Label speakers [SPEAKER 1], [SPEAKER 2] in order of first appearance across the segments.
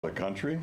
[SPEAKER 1] The country?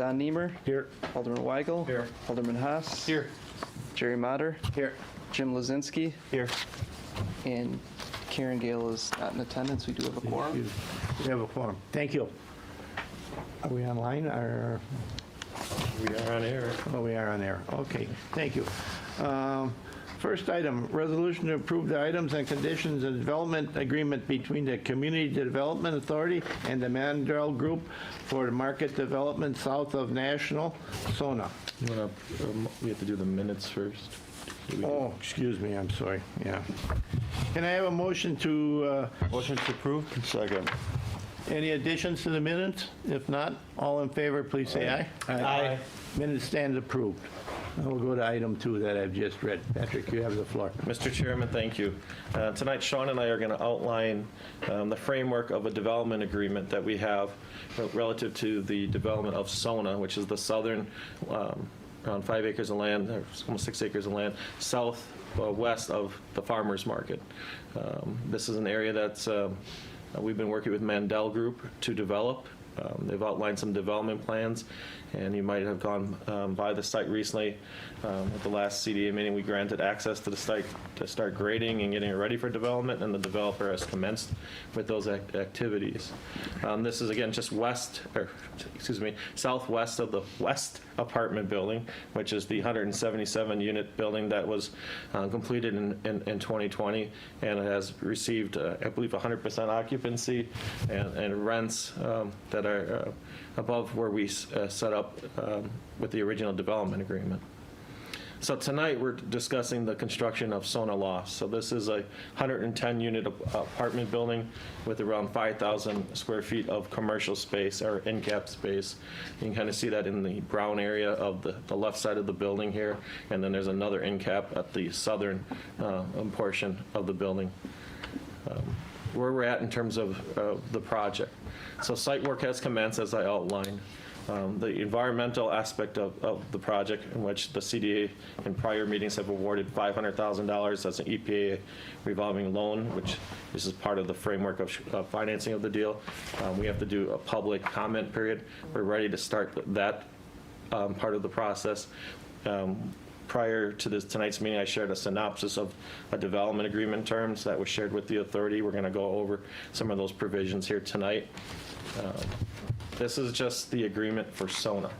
[SPEAKER 1] Don Niemer.
[SPEAKER 2] Here.
[SPEAKER 1] Alderman Weigel.
[SPEAKER 2] Here.
[SPEAKER 1] Alderman Haas.
[SPEAKER 2] Here.
[SPEAKER 1] Jerry Motter.
[SPEAKER 2] Here.
[SPEAKER 1] Jim Lozinski.
[SPEAKER 2] Here.
[SPEAKER 1] And Karen Gale is not in attendance. We do have a quorum.
[SPEAKER 2] We have a quorum. Thank you. Are we online or?
[SPEAKER 3] We are on air.
[SPEAKER 2] Oh, we are on air. Okay, thank you. First item, resolution to approve the items and conditions of development agreement between the Community Development Authority and the Mandel Group for the market development south of National, SONA.
[SPEAKER 3] We have to do the minutes first.
[SPEAKER 2] Oh, excuse me, I'm sorry, yeah. Can I have a motion to,
[SPEAKER 3] Motion to approve? Second.
[SPEAKER 2] any additions to the minutes? If not, all in favor, please say aye.
[SPEAKER 3] Aye.
[SPEAKER 2] Minutes stand approved. Now we'll go to item 2 that I've just read. Patrick, you have the floor.
[SPEAKER 3] Mr. Chairman, thank you. Tonight, Sean and I are going to outline the framework of a development agreement that we have relative to the development of SONA, which is the southern, around 5 acres of land, or almost 6 acres of land, west of the farmers market. This is an area that's we've been working with Mandel Group to develop. They've outlined some development plans, and you might have gone by the site recently. At the last CDA meeting, we granted access to the site to start grading and getting it ready for development, and the developer has commenced with those activities. This is, again, just southwest of the West apartment building, which is the 177-unit building that was completed in 2020, and it has received, I believe, 100% occupancy and rents that are above where we set up with the original development agreement. So tonight we're discussing the construction of SONA Lofts. So this is a 110-unit apartment building with around 5,000 square feet of commercial space or in-cap space. You can kind of see that in the brown area of the left side of the building here, and then there's another in-cap at the southern portion of the building. Where we're at in terms of the project. So site work has commenced, as I outlined. The environmental aspect of the project, in which the CDA in prior meetings have awarded $500,000 as an EPA revolving loan, which this is part of the framework of financing of the deal. We have to do a public comment period. We're ready to start that part of the process. Prior to tonight's meeting, I shared a synopsis of a development agreement terms that was shared with the authority. We're going to go over some of those provisions here tonight. This is just the agreement for SONA.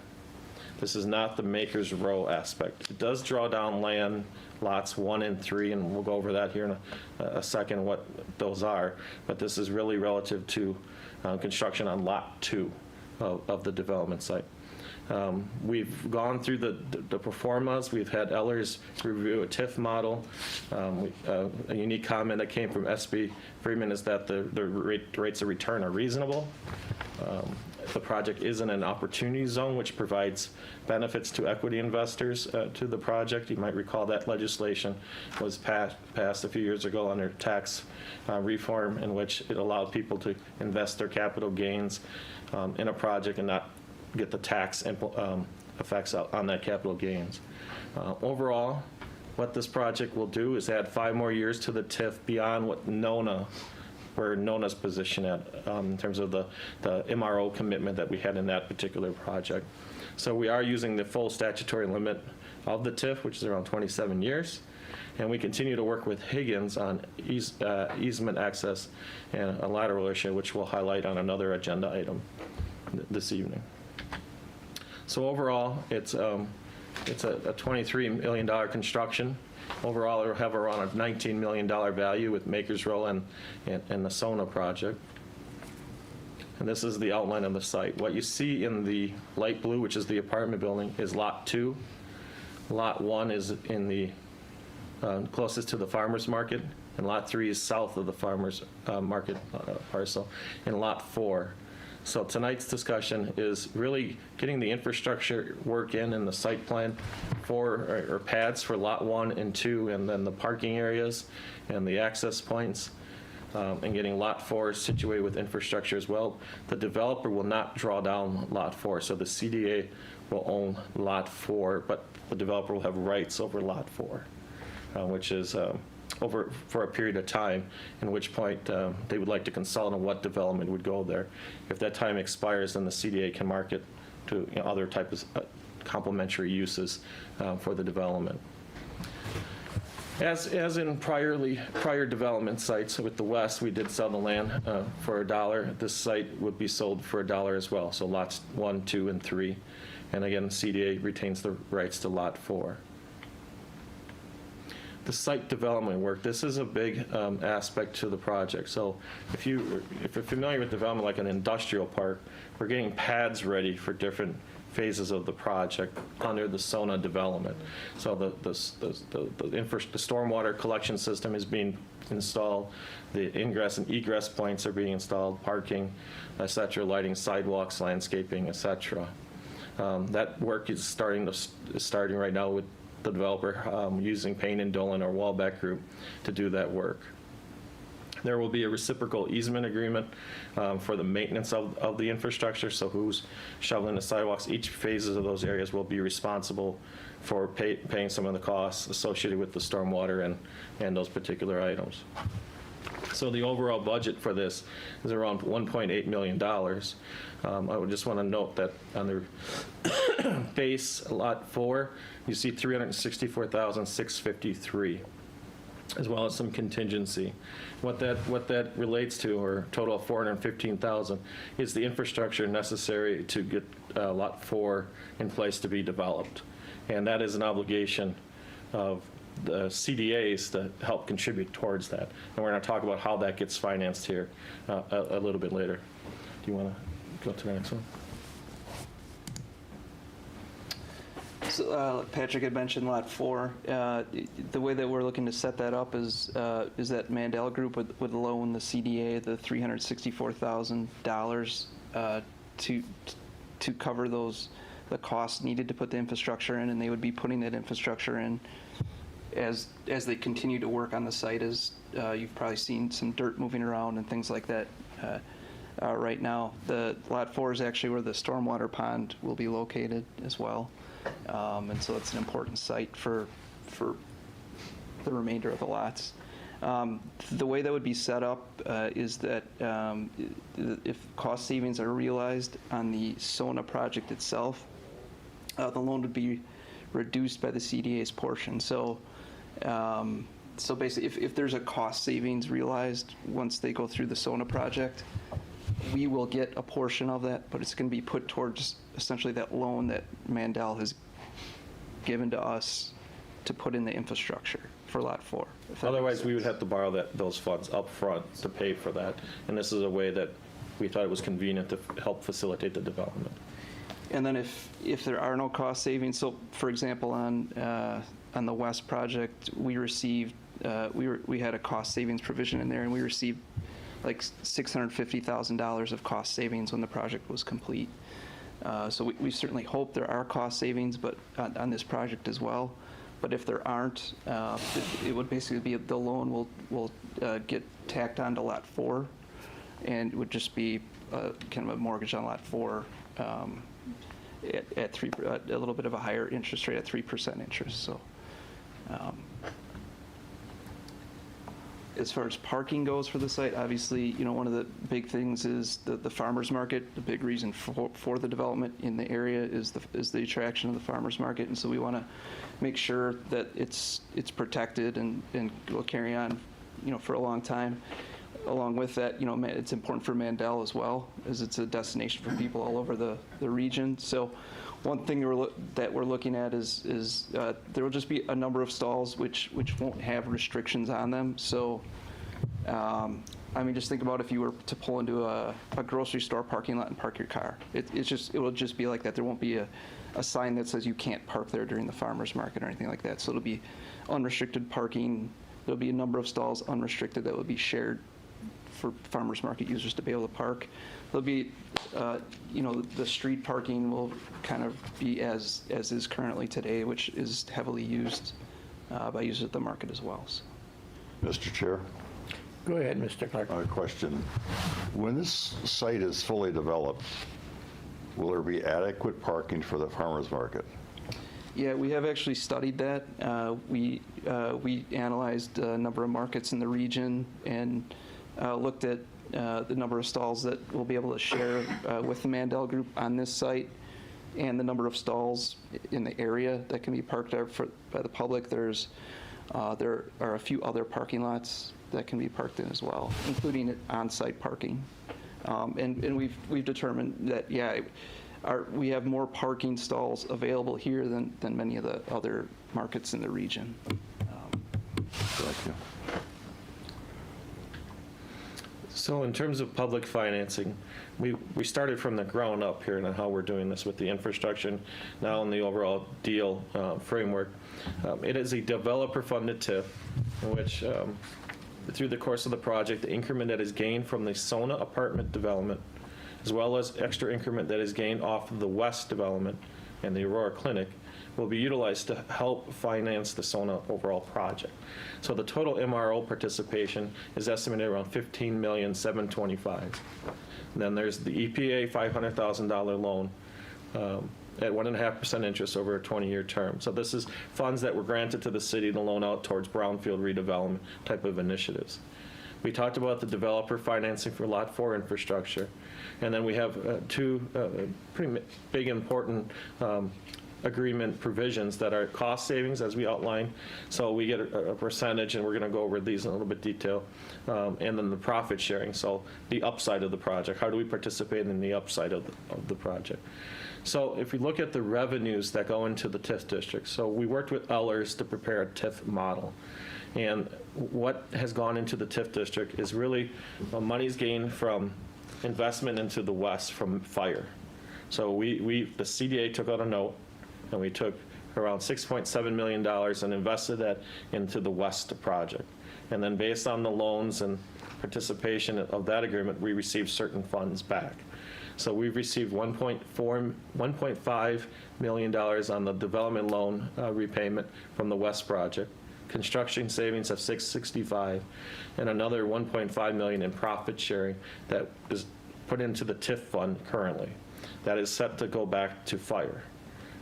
[SPEAKER 3] This is not the Makers Row aspect. It does draw down land, lots 1 and 3, and we'll go over that here in a second, what those are. But this is really relative to construction on lot 2 of the development site. We've gone through the performas. We've had Ellers review a TIF model. A unique comment that came from SB Freeman is that the rates of return are reasonable. The project is in an opportunity zone, which provides benefits to equity investors to the project. You might recall that legislation was passed a few years ago under tax reform, in which it allowed people to invest their capital gains in a project and not get the tax effects on that capital gains. Overall, what this project will do is add 5 more years to the TIF beyond what where Nona's position at in terms of the MRO commitment that we had in that particular project. So we are using the full statutory limit of the TIF, which is around 27 years. And we continue to work with Higgins on easement access and a lateral issue, which we'll highlight on another agenda item this evening. So overall, it's a $23 million construction. Overall, it'll have around a $19 million value with Makers Row and the SONA project. And this is the outline of the site. What you see in the light blue, which is the apartment building, is lot 2. Lot 1 is in the closest to the farmer's market, and lot 3 is south of the farmer's market parcel, and lot 4. So tonight's discussion is really getting the infrastructure work in the site plan or pads for lot 1 and 2, and then the parking areas and the access points, and getting lot 4 situated with infrastructure as well. The developer will not draw down lot 4, so the CDA will own lot 4, but the developer will have rights over lot 4, which is over for a period of time, in which point they would like to consult on what development would go there. If that time expires, then the CDA can market to other types of complementary uses for the development. As in prior development sites with the West, we did sell the land for $1. This site would be sold for $1 as well, so lots 1, 2, and 3. And again, CDA retains the rights to lot 4. The site development work, this is a big aspect to the project. So if you're familiar with development like an industrial park, we're getting pads ready for different phases of the project under the SONA development. So the stormwater collection system is being installed, the ingress and egress points are being installed, parking, et cetera, lighting, sidewalks, landscaping, et cetera. That work is starting right now with the developer using Payne and Dolan or Wallback Group to do that work. There will be a reciprocal easement agreement for the maintenance of the infrastructure, so who's shoveling the sidewalks. Each phases of those areas will be responsible for paying some of the costs associated with the stormwater and those particular items. So the overall budget for this is around $1.8 million. I would just want to note that under base lot 4, you see $364,653. as well as some contingency. What that relates to, or total of $415,000, is the infrastructure necessary to get Lot 4 in place to be developed. And that is an obligation of the CDAs to help contribute towards that. And we're going to talk about how that gets financed here a little bit later. Do you want to go to the next one?
[SPEAKER 1] So, Patrick had mentioned Lot 4. The way that we're looking to set that up is that Mandel Group would loan the CDA the $364,000 to cover the costs needed to put the infrastructure in, and they would be putting that infrastructure in as they continue to work on the site. As you've probably seen some dirt moving around and things like that. Right now, the Lot 4 is actually where the stormwater pond will be located as well. And so it's an important site for the remainder of the lots. The way that would be set up is that if cost savings are realized on the SONA project itself, the loan would be reduced by the CDA's portion. So basically, if there's a cost savings realized once they go through the SONA project, we will get a portion of that, but it's going to be put towards essentially that loan that Mandel has given to us to put in the infrastructure for Lot 4.
[SPEAKER 3] Otherwise, we would have to borrow those funds up front to pay for that. And this is a way that we thought it was convenient to help facilitate the development.
[SPEAKER 1] And then if there are no cost savings, so for example, on the West project, we received, we had a cost savings provision in there, and we received like $650,000 of cost savings when the project was complete. So we certainly hope there are cost savings, but on this project as well. But if there aren't, it would basically be the loan will get tacked onto Lot 4, and it would just be kind of a mortgage on Lot 4 at 3, a little bit of a higher interest rate at 3% interest. So. As far as parking goes for the site, obviously, one of the big things is the farmers market. The big reason for the development in the area is the attraction of the farmers market, and so we want to make sure that it's protected and will carry on, for a long time. Along with that, it's important for Mandel as well, as it's a destination for people all over the region. So one thing that we're looking at is there will just be a number of stalls which won't have restrictions on them. So, just think about if you were to pull into a grocery store parking lot and park your car. It will just be like that. There won't be a sign that says you can't park there during the farmer's market or anything like that. So it'll be unrestricted parking. There'll be a number of stalls unrestricted that will be shared for farmers market users to be able to park. There'll be, the street parking will kind of be as is currently today, which is heavily used by users at the market as well. So.
[SPEAKER 4] Mr. Chair,
[SPEAKER 2] Go ahead, Mr. Clark.
[SPEAKER 4] a question. When this site is fully developed, will there be adequate parking for the farmer's market?
[SPEAKER 1] Yeah, we have actually studied that. We analyzed a number of markets in the region and looked at the number of stalls that we'll be able to share with the Mandel Group on this site. and the number of stalls in the area that can be parked there by the public. There are a few other parking lots that can be parked in as well, including on-site parking. And we've determined that, yeah, we have more parking stalls available here than many of the other markets in the region.
[SPEAKER 4] Thank you.
[SPEAKER 3] So in terms of public financing, we started from the ground up here and how we're doing this with the infrastructure, now in the overall deal framework. It is a developer-funded TIF in which, through the course of the project, the increment that is gained from the Sona apartment development, as well as extra increment that is gained off of the West development and the Aurora Clinic, will be utilized to help finance the Sona overall project. So the total MRO participation is estimated around $15,725,000. Then there's the EPA $500,000 loan at 1.5% interest over a 20-year term. So this is funds that were granted to the city to loan out towards brownfield redevelopment type of initiatives. We talked about the developer financing for Lot 4 infrastructure. And then we have two pretty big important agreement provisions that are cost savings, as we outlined. So we get a percentage, and we're going to go over these in a little bit detail. And then the profit sharing, so the upside of the project. How do we participate in the upside of the project? So if we look at the revenues that go into the TIF district, so we worked with Ellers to prepare a TIF model. And what has gone into the TIF district is really money's gained from investment into the West from fire. So the CDA took out a note, and we took around $6.7 million and invested that into the West project. And then based on the loans and participation of that agreement, we received certain funds back. So we've received $1.5 million on the development loan repayment from the West project, construction savings of $665, and another $1.5 million in profit sharing that is put into the TIF fund currently. That is set to go back to fire,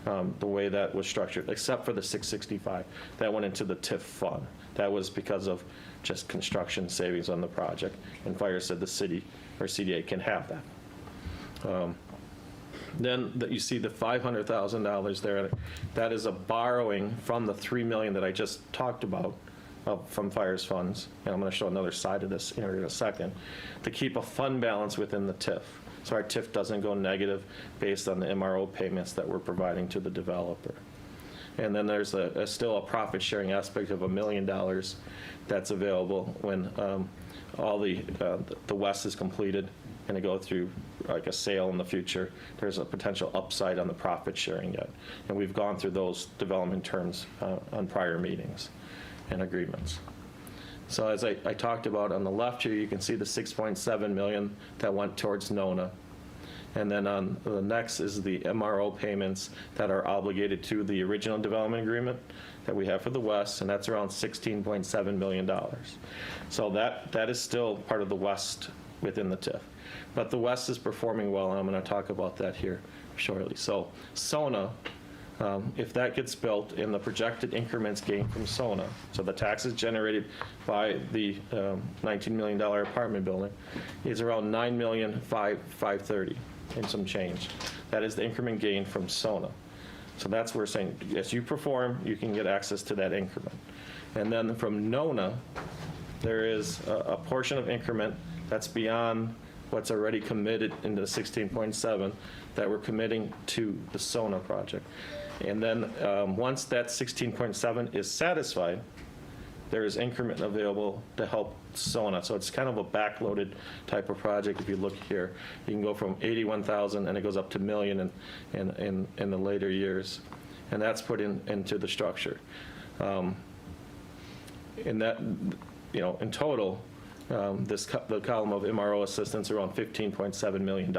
[SPEAKER 3] the way that was structured, except for the $665. That went into the TIF fund. That was because of just construction savings on the project, and fire said the city or CDA can have that. Then you see the $500,000 there. That is a borrowing from the $3 million that I just talked about from fire's funds. And I'm going to show another side of this here in a second, to keep a fund balance within the TIF. So our TIF doesn't go negative based on the MRO payments that we're providing to the developer. And then there's still a profit sharing aspect of $1 million that's available when all the West is completed and to go through like a sale in the future. There's a potential upside on the profit sharing yet. And we've gone through those development terms on prior meetings and agreements. So as I talked about on the left here, you can see the $6.7 million that went towards Nona. And then on the next is the MRO payments that are obligated to the original development agreement that we have for the West, and that's around $16.7 million. So that is still part of the West within the TIF. But the West is performing well, and I'm going to talk about that here shortly. So Sona, if that gets built in the projected increments gained from Sona, so the taxes generated by the $19 million apartment building, is around $9,530,000 and some change. That is the increment gained from Sona. So that's where we're saying, as you perform, you can get access to that increment. And then from Nona, there is a portion of increment that's beyond what's already committed into the 16.7 that we're committing to the Sona project. And then once that 16.7 is satisfied, there is increment available to help Sona. So it's kind of a backloaded type of project. If you look here, you can go from 81,000 and it goes up to $1 million in the later years. And that's put into the structure. In that, in total, the column of MRO assistance around $15.7 million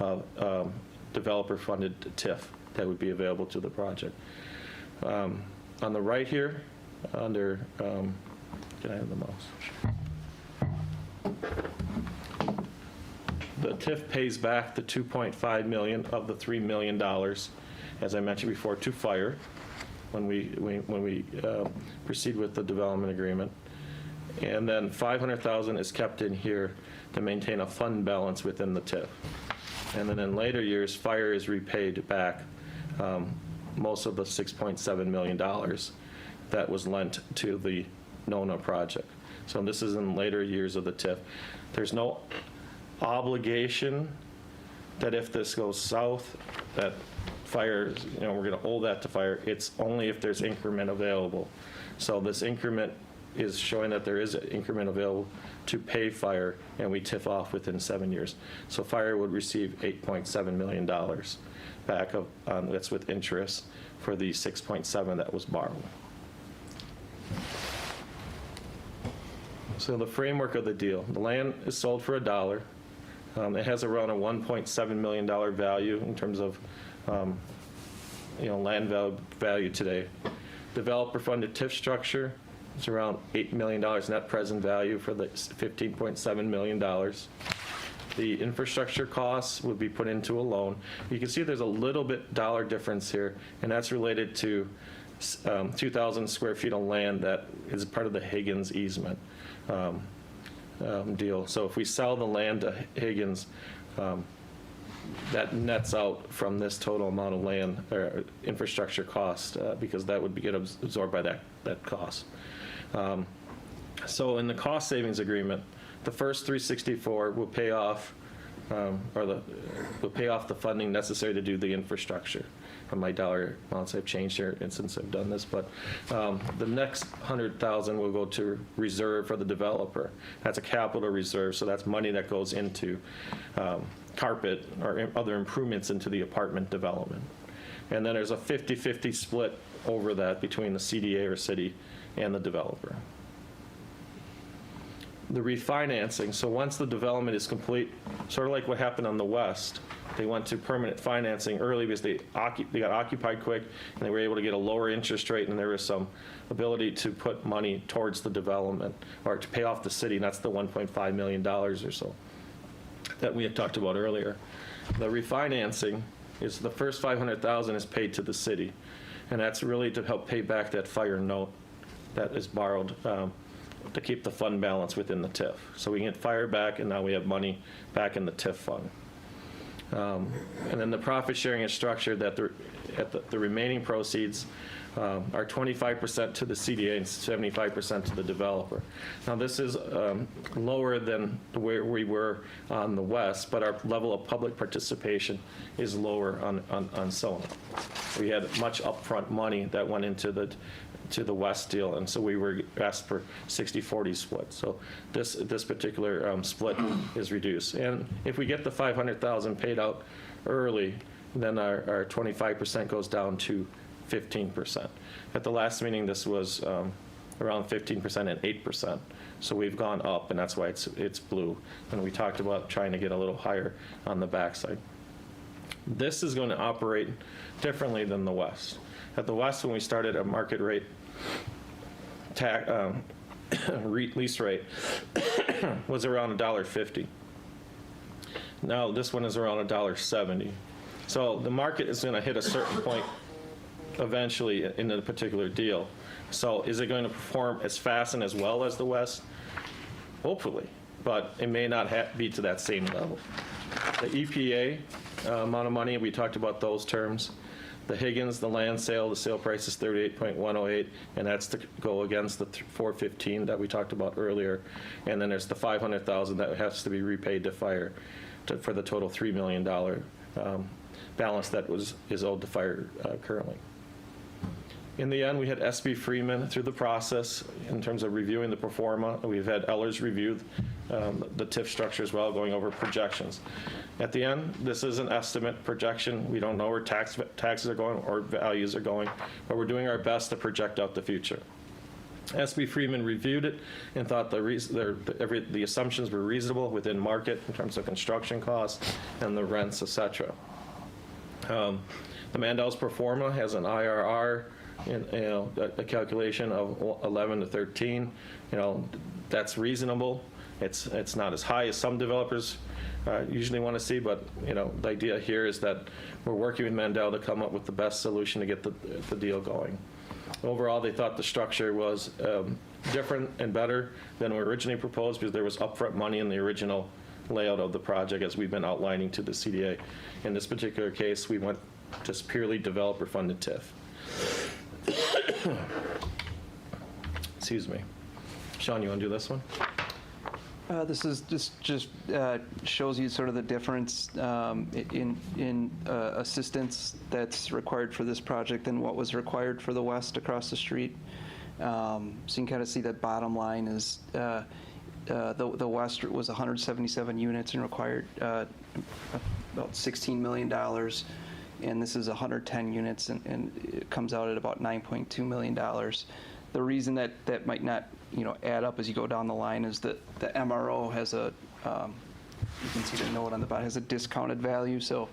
[SPEAKER 3] of developer-funded TIF that would be available to the project. On the right here, under, can I have the mouse? The TIF pays back the $2.5 million of the $3 million, as I mentioned before, to fire when we proceed with the development agreement. And then $500,000 is kept in here to maintain a fund balance within the TIF. And then in later years, fire is repaid back most of the $6.7 million that was lent to the Nona project. So this is in later years of the TIF. There's no obligation that if this goes south, that fire, we're going to hold that to fire. It's only if there's increment available. So this increment is showing that there is an increment available to pay fire, and we TIF off within 7 years. So fire would receive $8.7 million back that's with interest for the 6.7 that was borrowed. So the framework of the deal, the land is sold for $1. It has around a $1.7 million value in terms of, land value today. Developer funded TIF structure, it's around $8 million net present value for the $15.7 million. The infrastructure costs would be put into a loan. You can see there's a little bit dollar difference here, and that's related to 2,000 square feet of land that is part of the Higgins easement deal. So if we sell the land to Higgins, that nets out from this total amount of land or infrastructure cost because that would get absorbed by that cost. So in the cost savings agreement, the first 364 will pay off, will pay off the funding necessary to do the infrastructure. My dollar amounts I've changed here since I've done this, but the next 100,000 will go to reserve for the developer. That's a capital reserve, so that's money that goes into carpet or other improvements into the apartment development. And then there's a 50-50 split over that between the CDA or city and the developer. The refinancing, so once the development is complete, sort of like what happened on the west, they went to permanent financing early because they got occupied quick and they were able to get a lower interest rate, and there was some ability to put money towards the development or to pay off the city, and that's the $1.5 million or so that we had talked about earlier. The refinancing is the first $500,000 is paid to the city, and that's really to help pay back that fire note that is borrowed to keep the fund balance within the TIF. So we can get fire back, and now we have money back in the TIF fund. And then the profit sharing is structured that the remaining proceeds are 25% to the CDA and 75% to the developer. Now this is lower than where we were on the west, but our level of public participation is lower on Sona. We had much upfront money that went into the west deal, and so we were asked for 60-40 split. So this particular split is reduced. And if we get the $500,000 paid out early, then our 25% goes down to 15%. At the last meeting, this was around 15% and 8%. So we've gone up, and that's why it's blue. And we talked about trying to get a little higher on the backside. This is going to operate differently than the west. At the west, when we started a market rate lease rate was around $1.50. Now this one is around $1.70. So the market is going to hit a certain point eventually in a particular deal. So is it going to perform as fast and as well as the west? Hopefully, but it may not be to that same level. The EPA amount of money, we talked about those terms. The Higgins, the land sale, the sale price is 38.108, and that's to go against the 415 that we talked about earlier. And then there's the 500,000 that has to be repaid to fire for the total $3 million balance that is owed to fire currently. In the end, we had SB Freeman through the process in terms of reviewing the pro forma. We've had Ellers review the TIF structure as well, going over projections. At the end, this is an estimate projection. We don't know where taxes are going or values are going, but we're doing our best to project out the future. SB Freeman reviewed it and thought the assumptions were reasonable within market in terms of construction costs and the rents, et cetera. The Mandel's pro forma has an IRR, a calculation of 11 to 13. That's reasonable. It's not as high as some developers usually want to see, but the idea here is that we're working with Mandel to come up with the best solution to get the deal going. Overall, they thought the structure was different and better than we originally proposed because there was upfront money in the original layout of the project as we've been outlining to the CDA. In this particular case, we went just purely developer-funded TIF. Excuse me. Sean, you want to do this one?
[SPEAKER 1] This is just shows you sort of the difference in assistance that's required for this project and what was required for the west across the street. So you can kind of see that bottom line is the west was 177 units and required about $16 million. And this is 110 units and it comes out at about $9.2 million. The reason that might not add up as you go down the line is that the MRO has you can see the note on the bottom, has a discounted value. So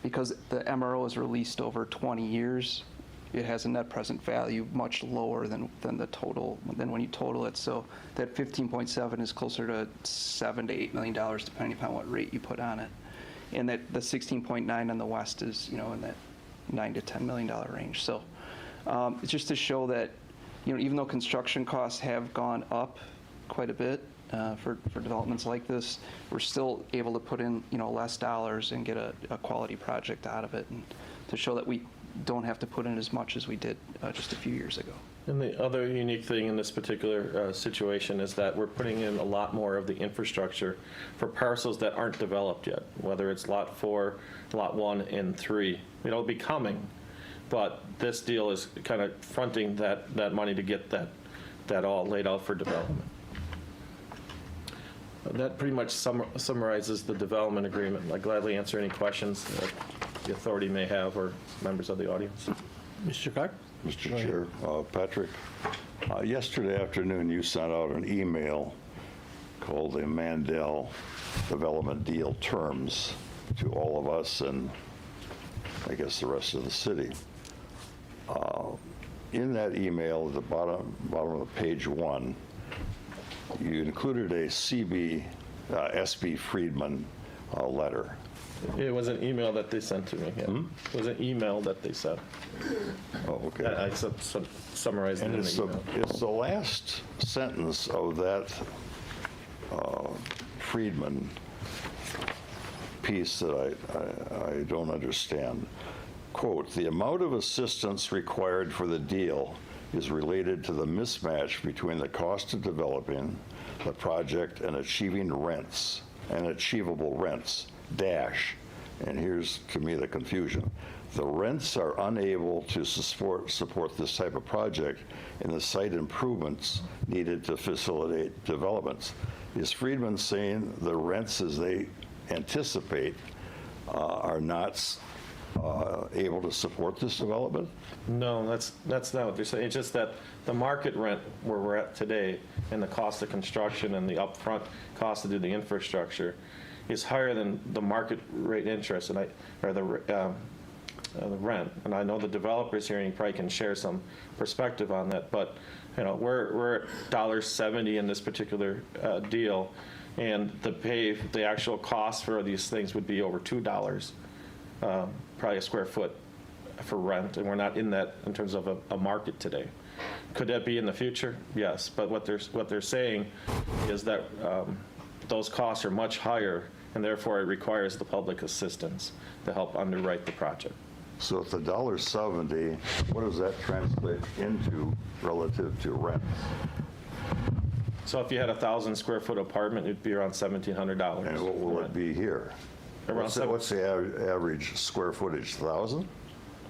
[SPEAKER 1] because the MRO is released over 20 years, it has a net present value much lower than the total, than when you total it. So that 15.7 is closer to $7 to $8 million, depending upon what rate you put on it. And that the 16.9 on the west is, in that $9 to $10 million range. So it's just to show that, even though construction costs have gone up quite a bit for developments like this, we're still able to put in, less dollars and get a quality project out of it, and to show that we don't have to put in as much as we did just a few years ago.
[SPEAKER 3] And the other unique thing in this particular situation is that we're putting in a lot more of the infrastructure for parcels that aren't developed yet, whether it's Lot 4, Lot 1, and 3. It'll be coming, but this deal is kind of fronting that money to get that all laid out for development. That pretty much summarizes the development agreement. I'll gladly answer any questions that the authority may have or members of the audience.
[SPEAKER 2] Mr. Clark?
[SPEAKER 4] Mr. Chair, Patrick, yesterday afternoon you sent out an email called the Mandel Development Deal Terms to all of us and I guess the rest of the city. In that email, at the bottom of page 1, you included a SB Friedman letter.
[SPEAKER 3] It was an email that they sent to me. Yeah. It was an email that they sent.
[SPEAKER 4] Oh, okay.
[SPEAKER 3] I summarized it
[SPEAKER 4] And
[SPEAKER 3] in
[SPEAKER 4] it's
[SPEAKER 3] the email.
[SPEAKER 4] the last sentence of that Friedman piece that I don't understand. Quote, "The amount of assistance required for the deal is related to the mismatch between the cost of developing the project and achieving rents and achievable rents, dash," and here's to me the confusion, "the rents are unable to support this type of project and the site improvements needed to facilitate developments." Is Friedman saying the rents as they anticipate are not able to support this development?
[SPEAKER 3] No, that's not what they're saying. It's just that the market rent where we're at today and the cost of construction and the upfront cost to do the infrastructure is higher than the market rate interest or the rent. And I know the developers here, and you probably can share some perspective on that, but we're at $1.70 in this particular deal, and the actual cost for these things would be over $2, probably a square foot for rent, and we're not in that in terms of a market today. Could that be in the future? Yes, but what they're saying is that those costs are much higher, and therefore it requires the public assistance to help underwrite the project.
[SPEAKER 4] So at the $1.70, what does that translate into relative to rent?
[SPEAKER 3] So if you had a 1,000 square foot apartment, it'd be around $1,700.
[SPEAKER 4] And what will it be here?
[SPEAKER 3] Around
[SPEAKER 4] What's the average square footage, 1,000?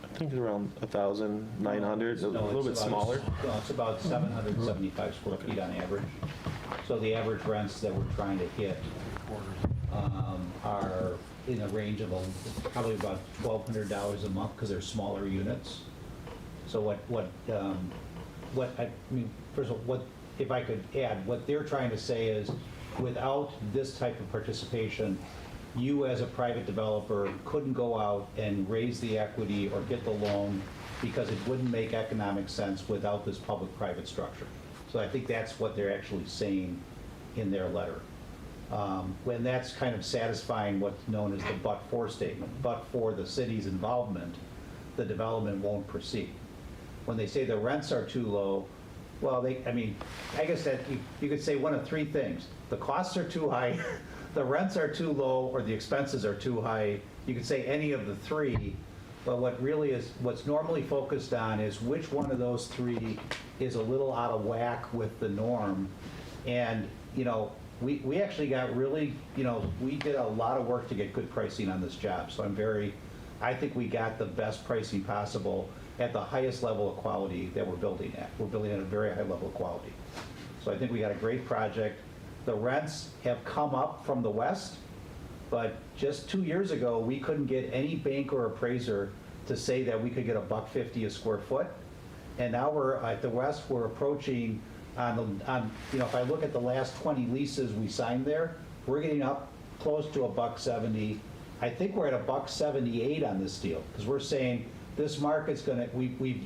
[SPEAKER 3] I think it's around 1,900, a little bit smaller.
[SPEAKER 5] No, it's about 775 square feet on average. So the average rents that we're trying to hit are in a range of probably about $1,200 a month because they're smaller units. So first of all, if I could add, what they're trying to say is, without this type of participation, you as a private developer couldn't go out and raise the equity or get the loan because it wouldn't make economic sense without this public-private structure. So I think that's what they're actually saying in their letter. When that's kind of satisfying what's known as the but-for statement. But for the city's involvement, the development won't proceed. When they say the rents are too low, well, I guess that you could say one of three things. The costs are too high, the rents are too low or the expenses are too high. You could say any of the three, but what really is, what's normally focused on is which one of those three is a little out of whack with the norm. And, you know, we actually got really, you know, we did a lot of work to get good pricing on this job. So I think we got the best pricing possible at the highest level of quality that we're building at. We're building at a very high level of quality. So I think we got a great project. The rents have come up from the west, but just 2 years ago, we couldn't get any bank or appraiser to say that we could get $1.50 a square foot. And now we're, at the west, we're approaching you know, if I look at the last 20 leases we signed there, we're getting up close to $1.70. I think we're at $1.78 on this deal, because we're saying this market's gonna, we've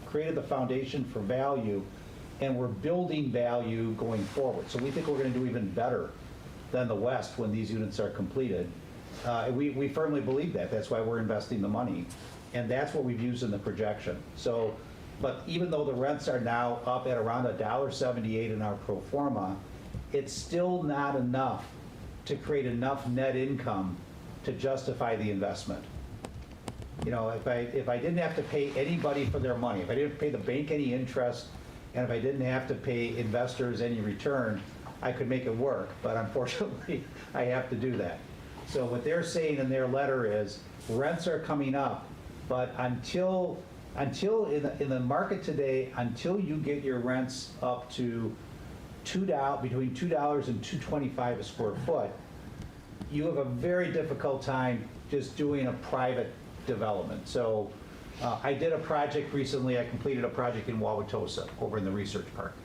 [SPEAKER 5] created the foundation for value, and we're building value going forward. So we think we're gonna do even better than the west when these units are completed. We firmly believe that. That's why we're investing the money. And that's what we've used in the projection. So, but even though the rents are now up at around $1.78 in our pro forma, it's still not enough to create enough net income to justify the investment. You know, if I didn't have to pay anybody for their money, if I didn't pay the bank any interest, and if I didn't have to pay investors any return, I could make it work. But unfortunately, I have to do that. So what they're saying in their letter is rents are coming up, but until in the market today, until you get your rents up to between $2 and $2.25 a square foot, you have a very difficult time just doing a private development. So I did a project recently. I completed a project in Wauwatosa over in the research park,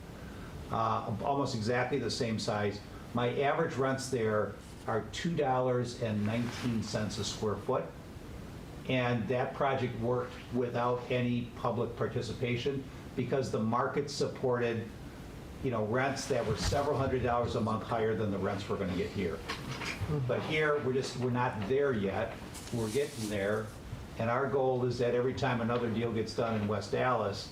[SPEAKER 5] almost exactly the same size. My average rents there are $2.19 a square foot. And that project worked without any public participation because the market supported, you know, rents that were several $100s a month higher than the rents we're going to get here. But here, we're not there yet. We're getting there. And our goal is that every time another deal gets done in West Dallas,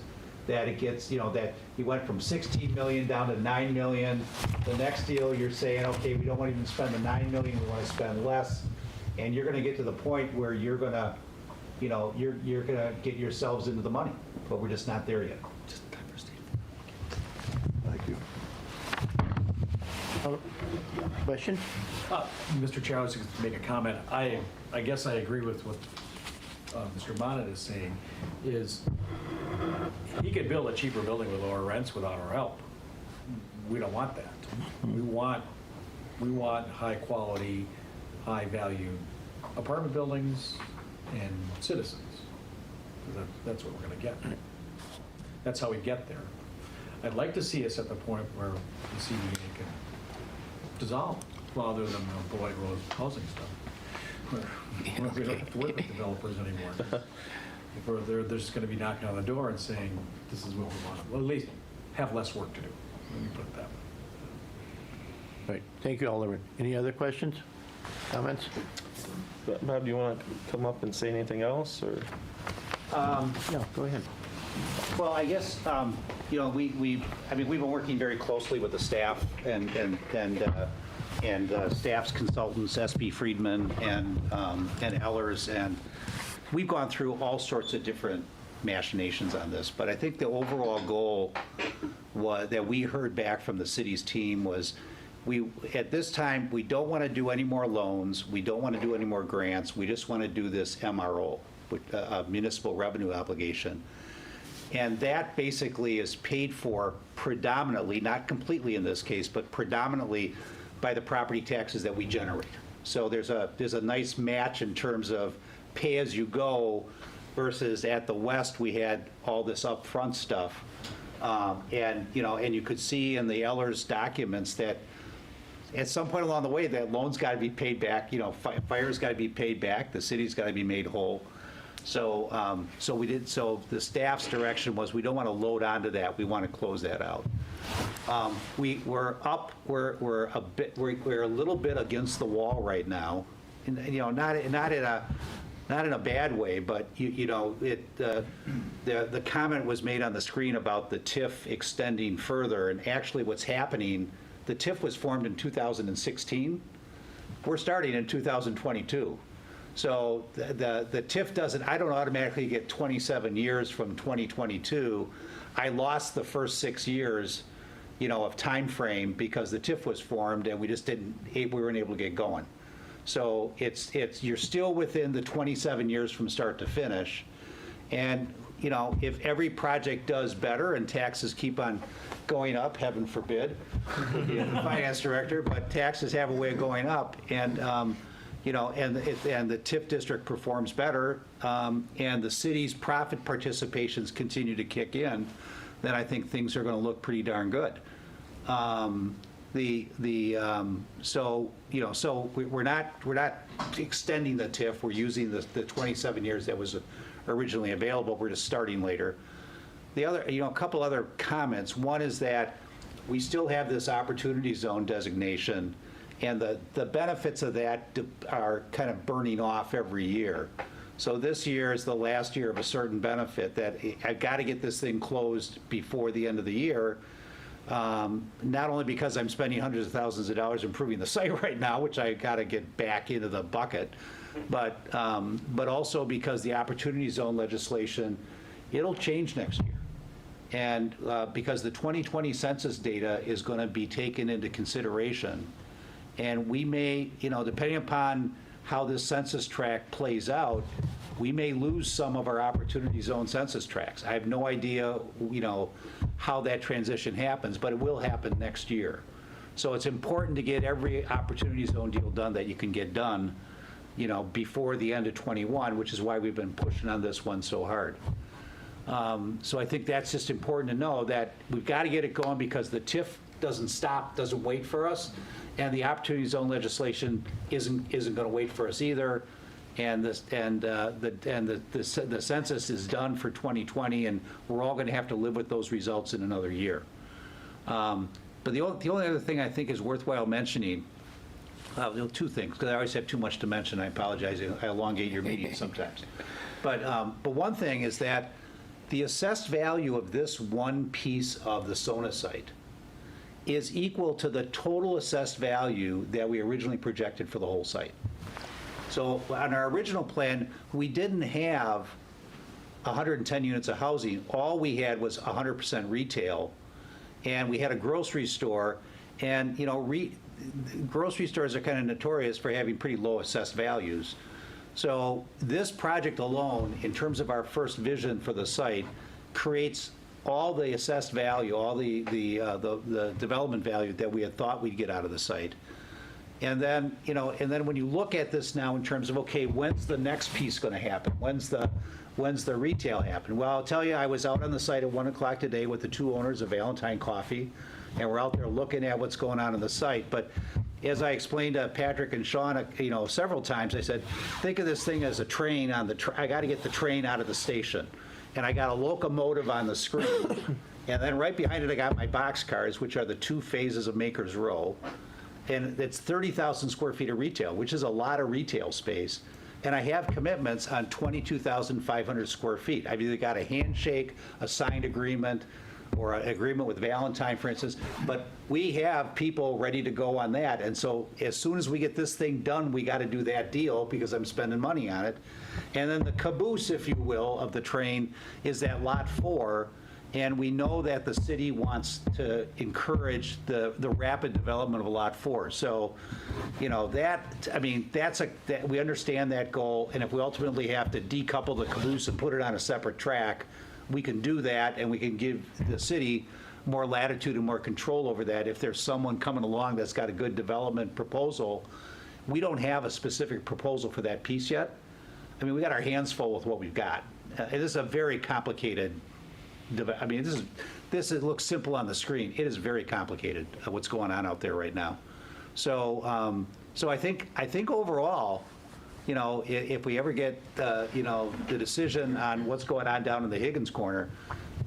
[SPEAKER 5] that it gets, you know, that you went from 16 million down to 9 million. The next deal, you're saying, okay, we don't want to even spend the 9 million, we want to spend less. And you're going to get to the point where you're going to, you know, you're going to get yourselves into the money, but we're just not there yet.
[SPEAKER 2] Thank you. Question?
[SPEAKER 6] Mr. Chair, I was going to make a comment. I guess I agree with what Mr. Bonnet is saying, is he could build a cheaper building with lower rents without our help. We don't want that. We want high quality, high value apartment buildings and citizens. That's what we're going to get. That's how we get there. I'd like to see us at the point where the CDA can dissolve rather than the Boyd Road housing stuff. Where we don't have to work with developers anymore. Where they're just going to be knocking on the door and saying, this is what we want. Well, at least have less work to do. Let me put it that way.
[SPEAKER 2] Right. Thank you, Alderman. Any other questions, comments?
[SPEAKER 3] Bob, do you want to come up and say anything else, or?
[SPEAKER 2] No, go ahead.
[SPEAKER 5] Well, I guess, you know, we've been working very closely with the staff and staff's consultants, SB Friedman and Ellers, and we've gone through all sorts of different machinations on this, but I think the overall goal that we heard back from the city's team was, at this time, we don't want to do any more loans, we don't want to do any more grants, we just want to do this MRO, municipal revenue obligation. And that basically is paid for predominantly, not completely in this case, but predominantly by the property taxes that we generate. So there's a nice match in terms of pay as you go versus at the West, we had all this upfront stuff. And, you know, and you could see in the Ellers documents that at some point along the way, that loan's got to be paid back, you know, fire's got to be paid back, the city's got to be made whole. So, so the staff's direction was we don't want to load onto that, we want to close that out. We're a little bit against the wall right now, and, you know, not in a bad way, but you know, the comment was made on the screen about the TIF extending further, and actually what's happening the TIF was formed in 2016. We're starting in 2022. So the TIF doesn't, I don't automatically get 27 years from 2022. I lost the first 6 years, of time frame because the TIF was formed and we just we weren't able to get going. So you're still within the 27 years from start to finish. And, if every project does better and taxes keep on going up, heaven forbid, would be the finance director, but taxes have a way of going up, and, and the TIF district performs better, and the city's profit participations continue to kick in, then I think things are going to look pretty darn good. So we're not extending the TIF. We're using the 27 years that was originally available. We're just starting later. The other, a couple other comments. One is that we still have this opportunity zone designation, and the benefits of that are kind of burning off every year. So this year is the last year of a certain benefit that I've got to get this thing closed before the end of the year. Not only because I'm spending hundreds of thousands of dollars improving the site right now, which I got to get back into the bucket, but also because the opportunity zone legislation, it'll change next year. And because the 2020 census data is going to be taken into consideration, and we may, depending upon how this census tract plays out, we may lose some of our opportunity zone census tracts. I have no idea, how that transition happens, but it will happen next year. So it's important to get every opportunity zone deal done that you can get done, before the end of '21, which is why we've been pushing on this one so hard. So I think that's just important to know that we've got to get it going because the TIF doesn't wait for us, and the opportunity zone legislation isn't going to wait for us either. And the census is done for 2020, and we're all going to have to live with those results in another year. But the only other thing I think is worthwhile mentioning, two things, because I always have too much to mention. I apologize. I elongate your meetings sometimes. But one thing is that the assessed value of this one piece of the SONA site is equal to the total assessed value that we originally projected for the whole site. So on our original plan, we didn't have 110 units of housing. All we had was 100% retail, and we had a grocery store. And grocery stores are kind of notorious for having pretty low assessed values. So this project alone, in terms of our first vision for the site, creates all the assessed value, all the development value that we had thought we'd get out of the site. And then, when you look at this now in terms of, okay, when's the next piece going to happen? When's the retail happen? Well, I'll tell you, I was out on the site at 1 o'clock today with the two owners of Valentine Coffee, and we're out there looking at what's going on the site. But as I explained to Patrick and Sean, several times, I said, think of this thing as a train on I got to get the train out of the station. And I got a locomotive on the screen. And then right behind it, I got my boxcars, which are the two phases of Maker's Row. And it's 30,000 square feet of retail, which is a lot of retail space. And I have commitments on 22,500 square feet. I've either got a handshake, a signed agreement, or an agreement with Valentine, for instance. But we have people ready to go on that. And so as soon as we get this thing done, we got to do that deal because I'm spending money on it. And then the caboose, if you will, of the train is that lot 4. And we know that the city wants to encourage the rapid development of a lot 4. So, we understand that goal. And if we ultimately have to decouple the caboose and put it on a separate track, we can do that, and we can give the city more latitude and more control over that. If there's someone coming along that's got a good development proposal, we don't have a specific proposal for that piece yet. We got our hands full with what we've got. It is a very complicated. This looks simple on the screen. It is very complicated what's going on out there right now. So I think overall, if we ever get the decision on what's going on down in the Higgins corner,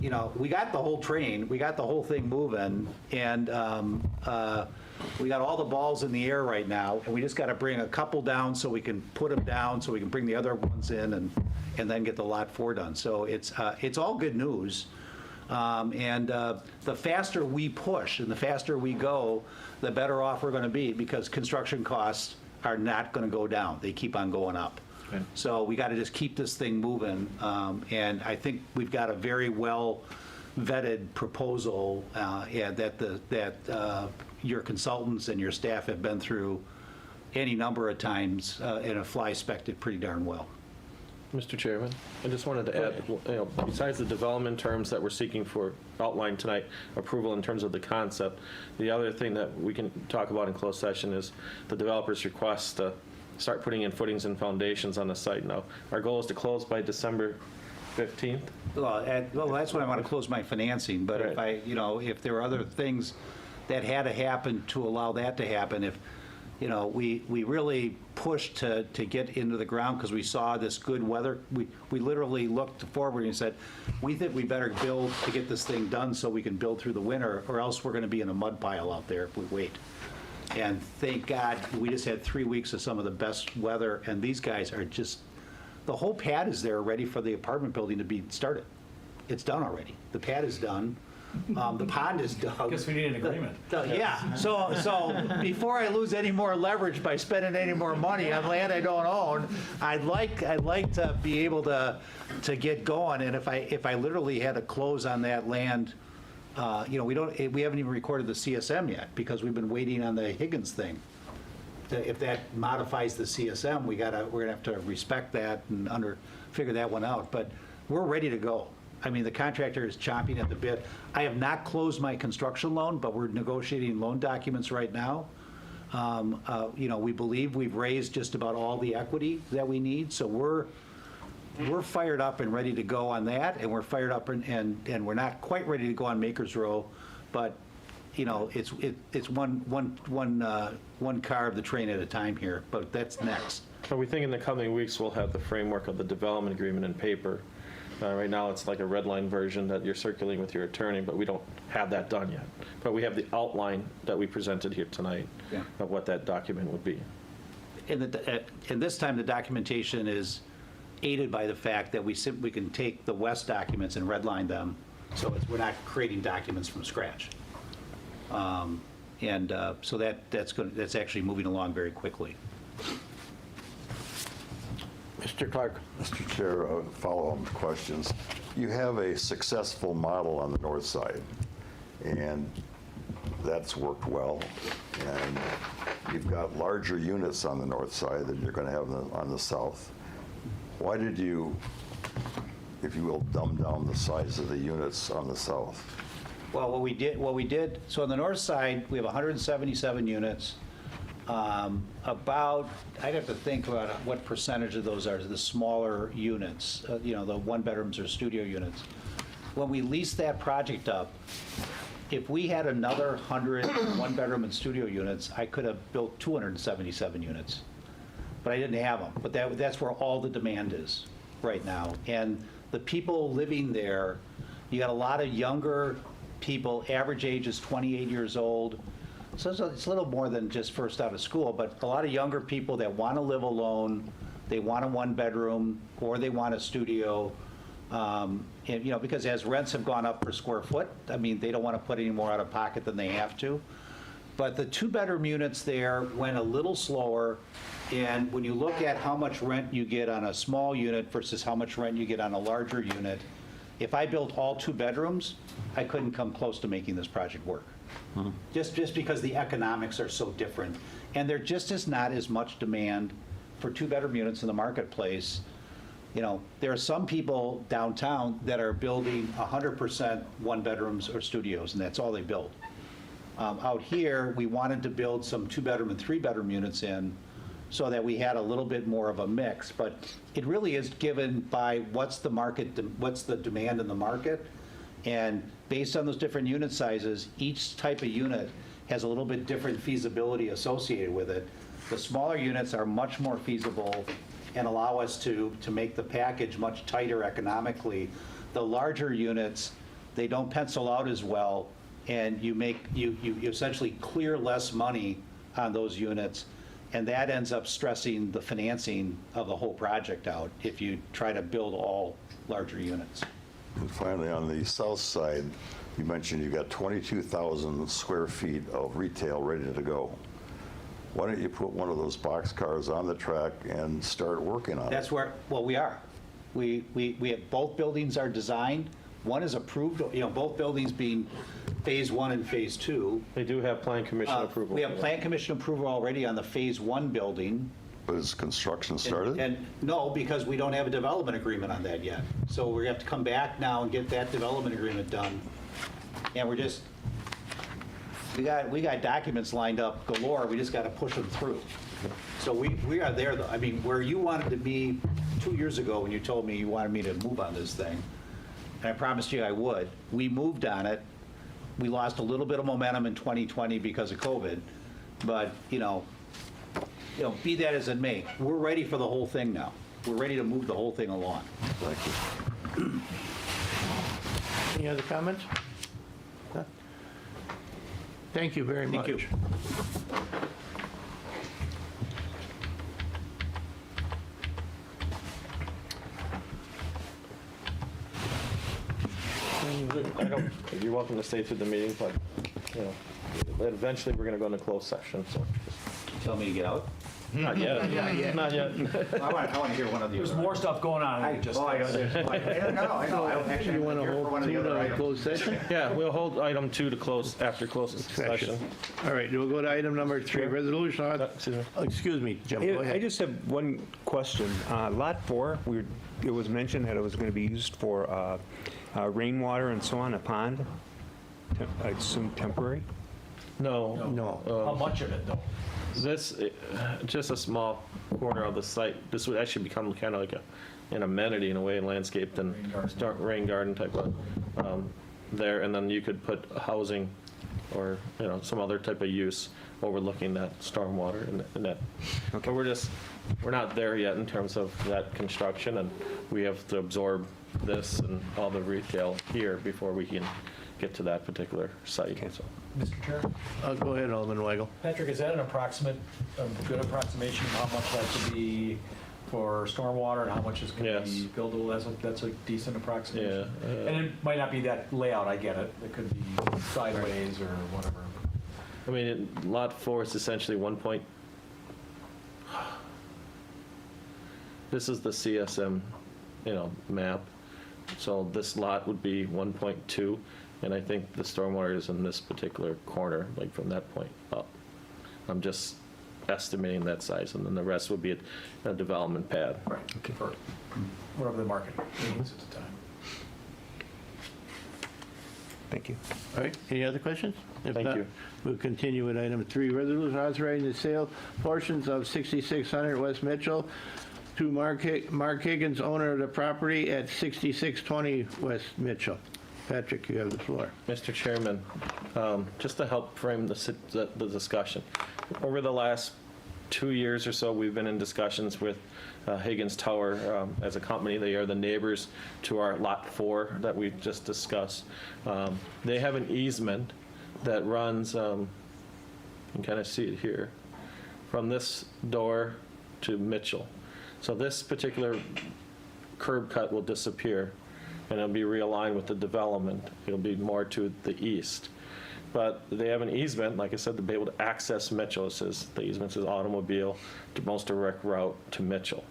[SPEAKER 5] we got the whole train, we got the whole thing moving, and we got all the balls in the air right now, and we just got to bring a couple down so we can put them down, so we can bring the other ones in, and then get the lot 4 done. So it's all good news. The faster we push and the faster we go, the better off we're going to be, because construction costs are not going to go down. They keep on going up.
[SPEAKER 3] Okay.
[SPEAKER 5] So we got to just keep this thing moving. And I think we've got a very well vetted proposal that your consultants and your staff have been through any number of times and have fly-specced it pretty darn well.
[SPEAKER 3] Mr. Chairman, I just wanted to add, besides the development terms that we're seeking for outlined tonight, approval in terms of the concept, the other thing that we can talk about in closed session is the developer's request to start putting in footings and foundations on the site. Now, our goal is to close by December 15th.
[SPEAKER 5] Well, that's when I want to close my financing, but if
[SPEAKER 3] Right.
[SPEAKER 5] if there are other things that had to happen to allow that to happen, we really pushed to get into the ground because we saw this good weather. We literally looked forward and said, we think we better build to get this thing done so we can build through the winter, or else we're going to be in a mud pile out there if we wait. And thank God, we just had 3 weeks of some of the best weather, and these guys are just, the whole pad is there ready for the apartment building to be started. It's done already. The pad is done. The pond is dug.
[SPEAKER 6] Guess we need an agreement.
[SPEAKER 5] Yeah, so before I lose any more leverage by spending any more money on land I don't own, I'd like to be able to get going, and if I literally had to close on that land, we haven't even recorded the CSM yet, because we've been waiting on the Higgins thing. If that modifies the CSM, we're gonna have to respect that and figure that one out, but we're ready to go. I mean, the contractor is chomping at the bit. I have not closed my construction loan, but we're negotiating loan documents right now. We believe we've raised just about all the equity that we need, so we're fired up and ready to go on that, and we're fired up and we're not quite ready to go on Makers Row, but it's one car of the train at a time here, but that's next.
[SPEAKER 3] So we think in the coming weeks, we'll have the framework of the development agreement in paper. Right now, it's like a red line version that you're circulating with your attorney, but we don't have that done yet. But we have the outline that we presented here tonight
[SPEAKER 5] Yeah.
[SPEAKER 3] of what that document would be.
[SPEAKER 5] And this time, the documentation is aided by the fact that we can take the West documents and redline them, so we're not creating documents from scratch. So that's actually moving along very quickly.
[SPEAKER 2] Mr. Clark?
[SPEAKER 4] Mr. Chair, follow-up questions. You have a successful model on the north side, and that's worked well. And you've got larger units on the north side than you're going to have on the south. Why did you, if you will, dumb down the size of the units on the south?
[SPEAKER 5] Well, what we did, so on the north side, we have 177 units. I'd have to think about what percentage of those are the smaller units, the one-bedrooms or studio units. When we leased that project up, if we had another 100 one-bedroom and studio units, I could have built 277 units. But I didn't have them. But that's where all the demand is right now. And the people living there, you got a lot of younger people, average age is 28 years old. So it's a little more than just first out of school, but a lot of younger people that want to live alone, they want a one-bedroom, or they want a studio. Because as rents have gone up per square foot, they don't want to put any more out of pocket than they have to. But the two-bedroom units there went a little slower, and when you look at how much rent you get on a small unit versus how much rent you get on a larger unit, if I built all two bedrooms, I couldn't come close to making this project work. Just because the economics are so different. And there just is not as much demand for two-bedroom units in the marketplace. There are some people downtown that are building 100% one-bedrooms or studios, and that's all they build. Out here, we wanted to build some two-bedroom and three-bedroom units in so that we had a little bit more of a mix. But it really is given by what's the demand in the market. And based on those different unit sizes, each type of unit has a little bit different feasibility associated with it. The smaller units are much more feasible and allow us to make the package much tighter economically. The larger units, they don't pencil out as well, and you essentially clear less money on those units, and that ends up stressing the financing of the whole project out if you try to build all larger units.
[SPEAKER 4] And finally, on the south side, you mentioned you got 22,000 square feet of retail ready to go. Why don't you put one of those boxcars on the track and start working on it?
[SPEAKER 5] That's where, well, we are. We have, both buildings are designed. One is approved, both buildings being Phase 1 and Phase 2.
[SPEAKER 3] They do have plan commission approval.
[SPEAKER 5] We have Plan Commission approval already on the Phase 1 building.
[SPEAKER 4] But is construction started?
[SPEAKER 5] And no, because we don't have a development agreement on that yet. So we're going to have to come back now and get that development agreement done. And we got documents lined up galore, we just got to push them through. So we are there, though. I mean, where you wanted to be 2 years ago when you told me you wanted me to move on this thing, and I promised you I would, we moved on it. We lost a little bit of momentum in 2020 because of COVID, but, be that as it may, we're ready for the whole thing now. We're ready to move the whole thing along.
[SPEAKER 4] Thank you.
[SPEAKER 2] Any other comments? Huh? Thank you very much.
[SPEAKER 5] Thank you.
[SPEAKER 3] You're welcome to stay through the meeting, but, eventually we're going to go into closed session, so.
[SPEAKER 5] Tell me to get out?
[SPEAKER 3] Not yet. Not yet.
[SPEAKER 5] I want to hear one of the
[SPEAKER 6] There's
[SPEAKER 5] other.
[SPEAKER 6] more stuff going on.
[SPEAKER 5] I
[SPEAKER 6] than just
[SPEAKER 5] don't
[SPEAKER 6] this.
[SPEAKER 5] know. I don't actually.
[SPEAKER 2] You want to
[SPEAKER 5] I'm here for one
[SPEAKER 2] hold
[SPEAKER 5] of the
[SPEAKER 2] two
[SPEAKER 5] other
[SPEAKER 2] to
[SPEAKER 5] items.
[SPEAKER 2] closed session?
[SPEAKER 3] Yeah, we'll hold item 2 to close, after closed session.
[SPEAKER 2] All right, we'll go to item number 3, resolution.
[SPEAKER 3] Excuse me.
[SPEAKER 2] Excuse me, Jim, go
[SPEAKER 7] I
[SPEAKER 2] ahead.
[SPEAKER 7] just have one question. Lot 4, it was mentioned that it was going to be used for rainwater and so on, a pond. I assume temporary?
[SPEAKER 3] No.
[SPEAKER 2] No.
[SPEAKER 6] How much of it, though?
[SPEAKER 3] This, just a small corner of the site, this would actually become kind of like an amenity in a way, landscaped and rain garden type of, there, and then you could put housing or, some other type of use overlooking that stormwater and that. But we're not there yet in terms of that construction, and we have to absorb this and all the retail here before we can get to that particular site, so.
[SPEAKER 6] Mr. Chair?
[SPEAKER 2] Go ahead, Alderman Weigel.
[SPEAKER 6] Patrick, is that a good approximation of how much that could be for stormwater and how much is going to
[SPEAKER 3] Yes.
[SPEAKER 6] be buildable? That's a decent approximation.
[SPEAKER 3] Yeah,
[SPEAKER 6] And it might not be that layout, I get it. It could be sideways or whatever.
[SPEAKER 3] I mean, Lot 4 is essentially 1 point. This is the CSM, map. So this lot would be 1.2, and I think the stormwater is in this particular corner, like from that point up. I'm just estimating that size, and then the rest would be a development pad.
[SPEAKER 6] Right. For whatever the market needs at the time.
[SPEAKER 7] Thank you.
[SPEAKER 2] All right, any other questions? If
[SPEAKER 3] Thank
[SPEAKER 2] not,
[SPEAKER 3] you.
[SPEAKER 2] We'll continue with item 3, resolution authorizing the sale portions of 6600 West Mitchell to Mark Higgins, owner of the property at 6620 West Mitchell. Patrick, you have the floor.
[SPEAKER 3] Mr. Chairman, just to help frame the discussion, over the last 2 years or so, we've been in discussions with Higgins Tower as a company. They are the neighbors to our Lot 4 that we just discussed. They have an easement that runs, you can kind of see it here, from this door to Mitchell. So this particular curb cut will disappear, and it'll be realigned with the development. It'll be more to the east. But they have an easement, like I said, to be able to access Mitchell. It says, the easement says automobile, the most direct route to Mitchell.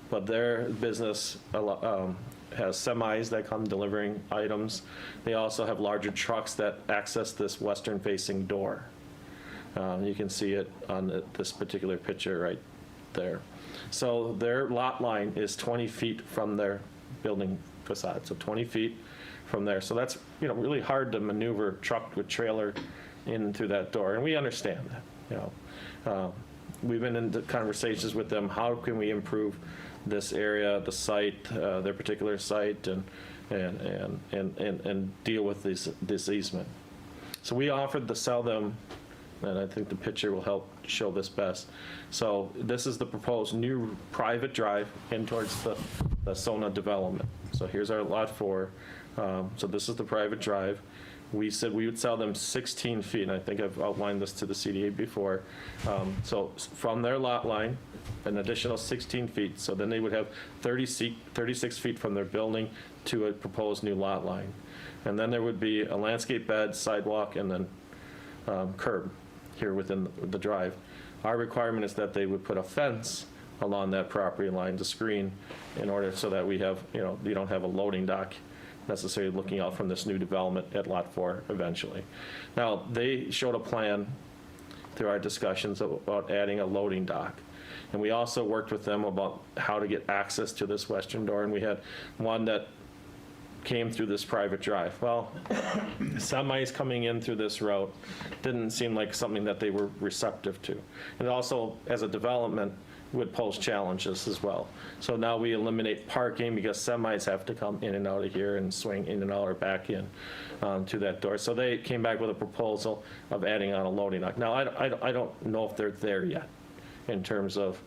[SPEAKER 3] But their business has semis that come delivering items. They also have larger trucks that access this western-facing door. You can see it on this particular picture right there. So their lot line is 20 feet from their building facade, so 20 feet from there. So that's, really hard to maneuver truck with trailer in through that door, and we understand that, We've been in conversations with them, how can we improve this area, the site, their particular site, and deal with this easement. So we offered to sell them, and I think the picture will help show this best. So this is the proposed new private drive in towards the Sona development. So here's our Lot 4. So this is the private drive. we said we would sell them 16 feet, and I think I've outlined this to the CDA before. So from their lot line, an additional 16 feet, so then they would have 36 feet from their building to a proposed new lot line. And then there would be a landscape bed, sidewalk, and then curb here within the drive. Our requirement is that they would put a fence along that property line to screen in order so that we have, you don't have a loading dock necessarily looking out from this new development at Lot 4 eventually. Now, they showed a plan through our discussions about adding a loading dock. And we also worked with them about how to get access to this western door, and we had one that came through this private drive. Well, semis coming in through this route didn't seem like something that they were receptive to. And also, as a development, would pose challenges as well. So now we eliminate parking because semis have to come in and out of here and swing in and out or back in to that door. So they came back with a proposal of adding on a loading dock. Now, I don't know if they're there yet in terms of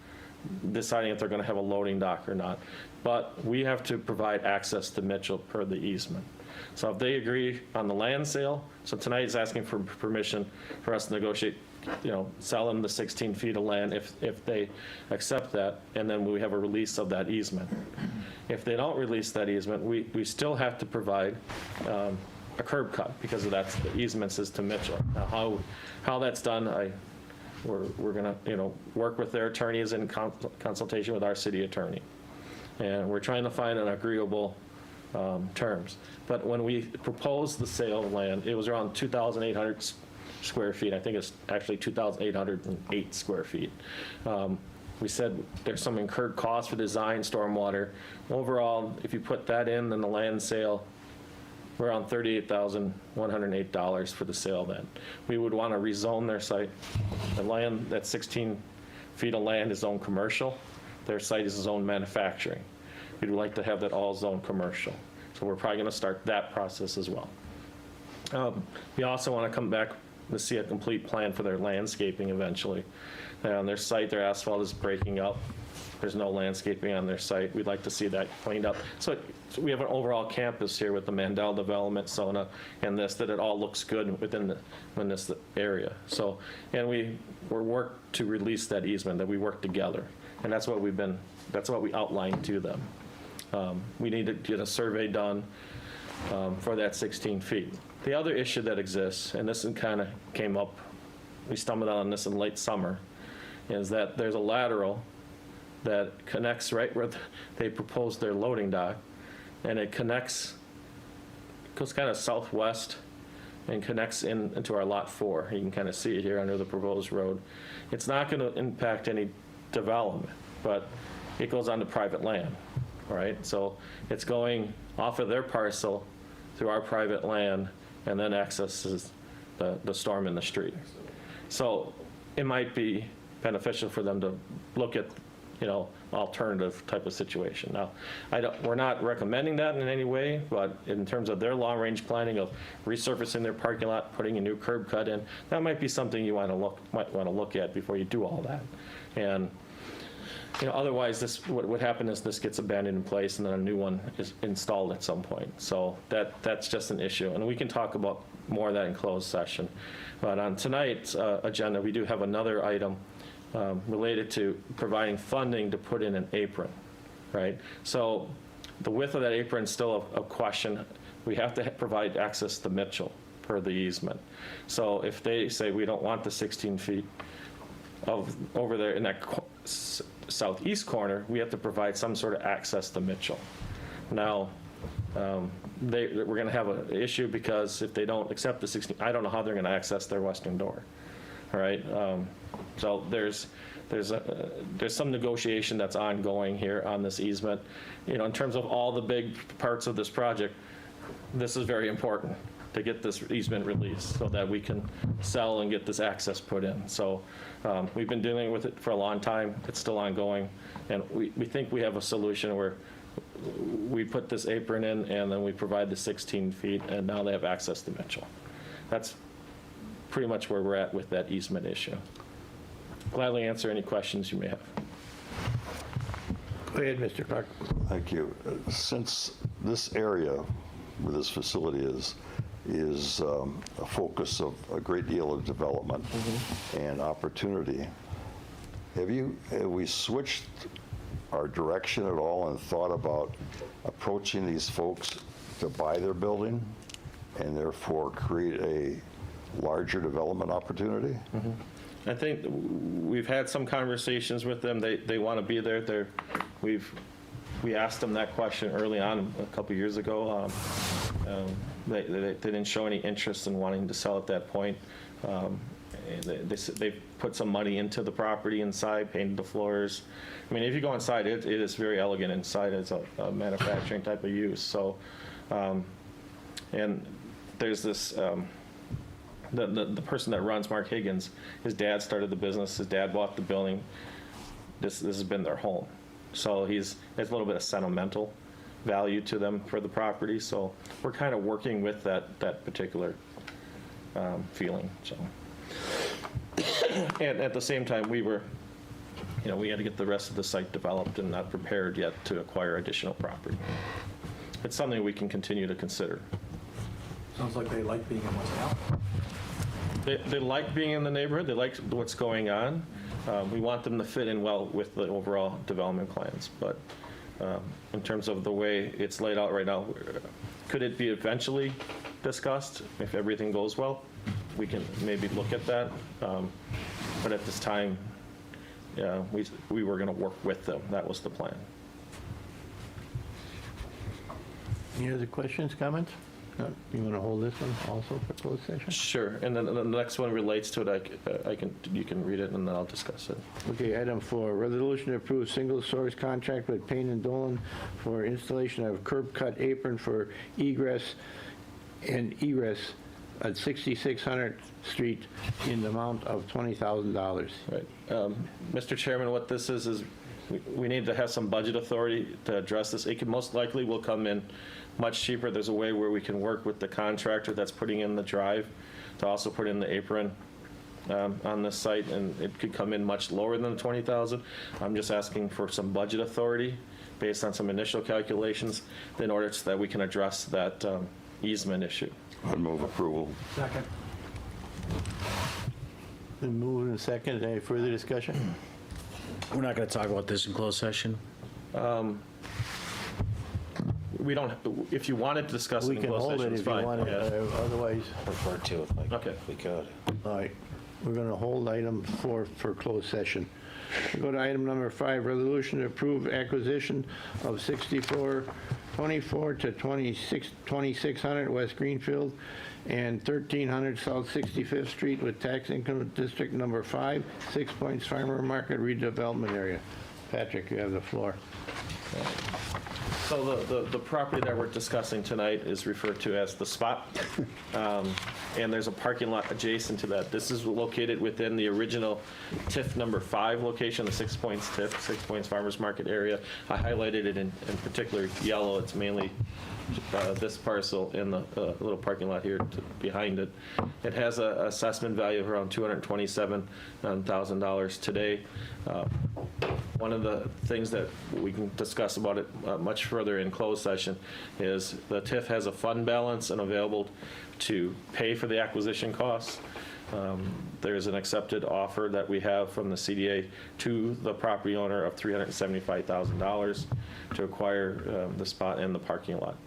[SPEAKER 3] deciding if they're going to have a loading dock or not. But we have to provide access to Mitchell per the easement. So if they agree on the land sale, so tonight is asking for permission for us to negotiate, sell them the 16 feet of land if they accept that, and then we have a release of that easement. If they don't release that easement, we still have to provide a curb cut because of that, the easements is to Mitchell. Now, how that's done, we're going to, work with their attorneys in consultation with our city attorney. And we're trying to find an agreeable terms. But when we proposed the sale of land, it was around 2,800 square feet. I think it's actually 2,808 square feet. We said there's some incurred costs for design, stormwater. Overall, if you put that in, then the land sale, we're around $38,108 for the sale then. We would want to rezone their site. The land, that 16 feet of land is zoned commercial. Their site is zoned manufacturing. We'd like to have that all zoned commercial. So we're probably going to start that process as well. We also want to come back to see a complete plan for their landscaping eventually. On their site, their asphalt is breaking up. There's no landscaping on their site. We'd like to see that cleaned up. So we have an overall campus here with the Mandel Development, Sona, and this, that it all looks good within this area. So, and we're worked to release that easement, that we work together. And that's what we outlined to them. We need to get a survey done for that 16 feet. The other issue that exists, and this kind of came up, we stumbled on this in late summer, is that there's a lateral that connects right where they proposed their loading dock, and it goes kind of southwest and connects into our Lot 4. You can kind of see it here under the proposed road. It's not going to impact any development, but it goes onto private land, all right? So it's going off of their parcel through our private land and then accesses the storm in the street. So it might be beneficial for them to look at, alternative type of situation. Now, we're not recommending that in any way, but in terms of their long-range planning of resurfacing their parking lot, putting a new curb cut in, that might be something you might want to look at before you do all that. And otherwise, what would happen is this gets abandoned in place, and then a new one is installed at some point. So that's just an issue, and we can talk about more of that in closed session. But on tonight's agenda, we do have another item related to providing funding to put in an apron, right? So the width of that apron is still a question. We have to provide access to Mitchell per the easement. So if they say we don't want the 16 feet over there in that southeast corner, we have to provide some sort of access to Mitchell. Now, we're going to have an issue because if they don't accept the 16, I don't know how they're going to access their western door. All right. So there's some negotiation that's ongoing here on this easement. In terms of all the big parts of this project, this is very important to get this easement released so that we can sell and get this access put in. So we've been dealing with it for a long time. It's still ongoing, and we think we have a solution where we put this apron in and then we provide the 16 feet, and now they have access to Mitchell. That's pretty much where we're at with that easement issue. Gladly answer any questions you may have.
[SPEAKER 2] Go ahead, Mr. Clark.
[SPEAKER 4] Thank you. Since this area where this facility is a focus of a great deal of development and opportunity. Have we switched our direction at all and thought about approaching these folks to buy their building and therefore create a larger development opportunity?
[SPEAKER 3] I think we've had some conversations with them. They want to be there. We asked them that question early on a couple years ago. They didn't show any interest in wanting to sell at that point. They put some money into the property inside, painted the floors. I mean, if you go inside, it is very elegant inside. It's a manufacturing type of use. So, and there's this, the person that runs, Mark Higgins, his dad started the business. His dad bought the building. This has been their home. So there's a little bit of sentimental value to them for the property. So we're kind of working with that particular feeling. So, and at the same time, we had to get the rest of the site developed and not prepared yet to acquire additional property. It's something we can continue to consider.
[SPEAKER 6] Sounds like they like being in West Allen.
[SPEAKER 3] They like being in the neighborhood. They like what's going on. We want them to fit in well with the overall development plans. But in terms of the way it's laid out right now, could it be eventually discussed if everything goes well? We can maybe look at that. But at this time, we were going to work with them. That was the plan.
[SPEAKER 2] Any other questions, comments? No? You want to hold this one also for closed session?
[SPEAKER 3] Sure. And then the next one relates to it. You can read it and then I'll discuss it.
[SPEAKER 2] Okay, item 4, resolution to approve single source contract with Payne and Dolan for installation of curb cut apron for egress and egress at 6600 Street in the amount of $20,000.
[SPEAKER 3] Right. Mr. Chairman, what this is we need to have some budget authority to address this. It most likely will come in much cheaper. There's a way where we can work with the contractor that's putting in the drive to also put in the apron on this site, and it could come in much lower than the 20,000. I'm just asking for some budget authority based on some initial calculations in order so that we can address that easement issue.
[SPEAKER 4] I'd move approval.
[SPEAKER 6] Second.
[SPEAKER 2] Been moved and seconded. Any further discussion?
[SPEAKER 8] We're not going to talk about this in closed session.
[SPEAKER 3] We don't, if you wanted to discuss it
[SPEAKER 2] We
[SPEAKER 3] in
[SPEAKER 2] can
[SPEAKER 3] closed
[SPEAKER 2] hold
[SPEAKER 3] session,
[SPEAKER 2] it
[SPEAKER 3] it's
[SPEAKER 2] if you
[SPEAKER 3] fine.
[SPEAKER 2] want
[SPEAKER 3] Yeah.
[SPEAKER 2] to. Otherwise,
[SPEAKER 8] Refer to it like
[SPEAKER 3] Okay.
[SPEAKER 8] we could.
[SPEAKER 2] all right. We're going to hold item 4 for closed session. We go to item number 5, resolution to approve acquisition of 6424 to 2600 West Greenfield and 1300 South 65th Street with tax income district number 5, 6 Points Farmer Market redevelopment area. Patrick, you have the floor.
[SPEAKER 3] So the property that we're discussing tonight is referred to as The Spot, and there's a parking lot adjacent to that. This is located within the original TIF number 5 location, the 6 Points TIF, 6 Points Farmers Market area. I highlighted it in particular yellow. It's mainly this parcel in the little parking lot here behind it. It has an assessment value of around $227,000 today. One of the things that we can discuss about it much further in closed session is the TIF has a fund balance and available to pay for the acquisition costs. There's an accepted offer that we have from the CDA to the property owner of $375,000 to acquire the spot and the parking lot.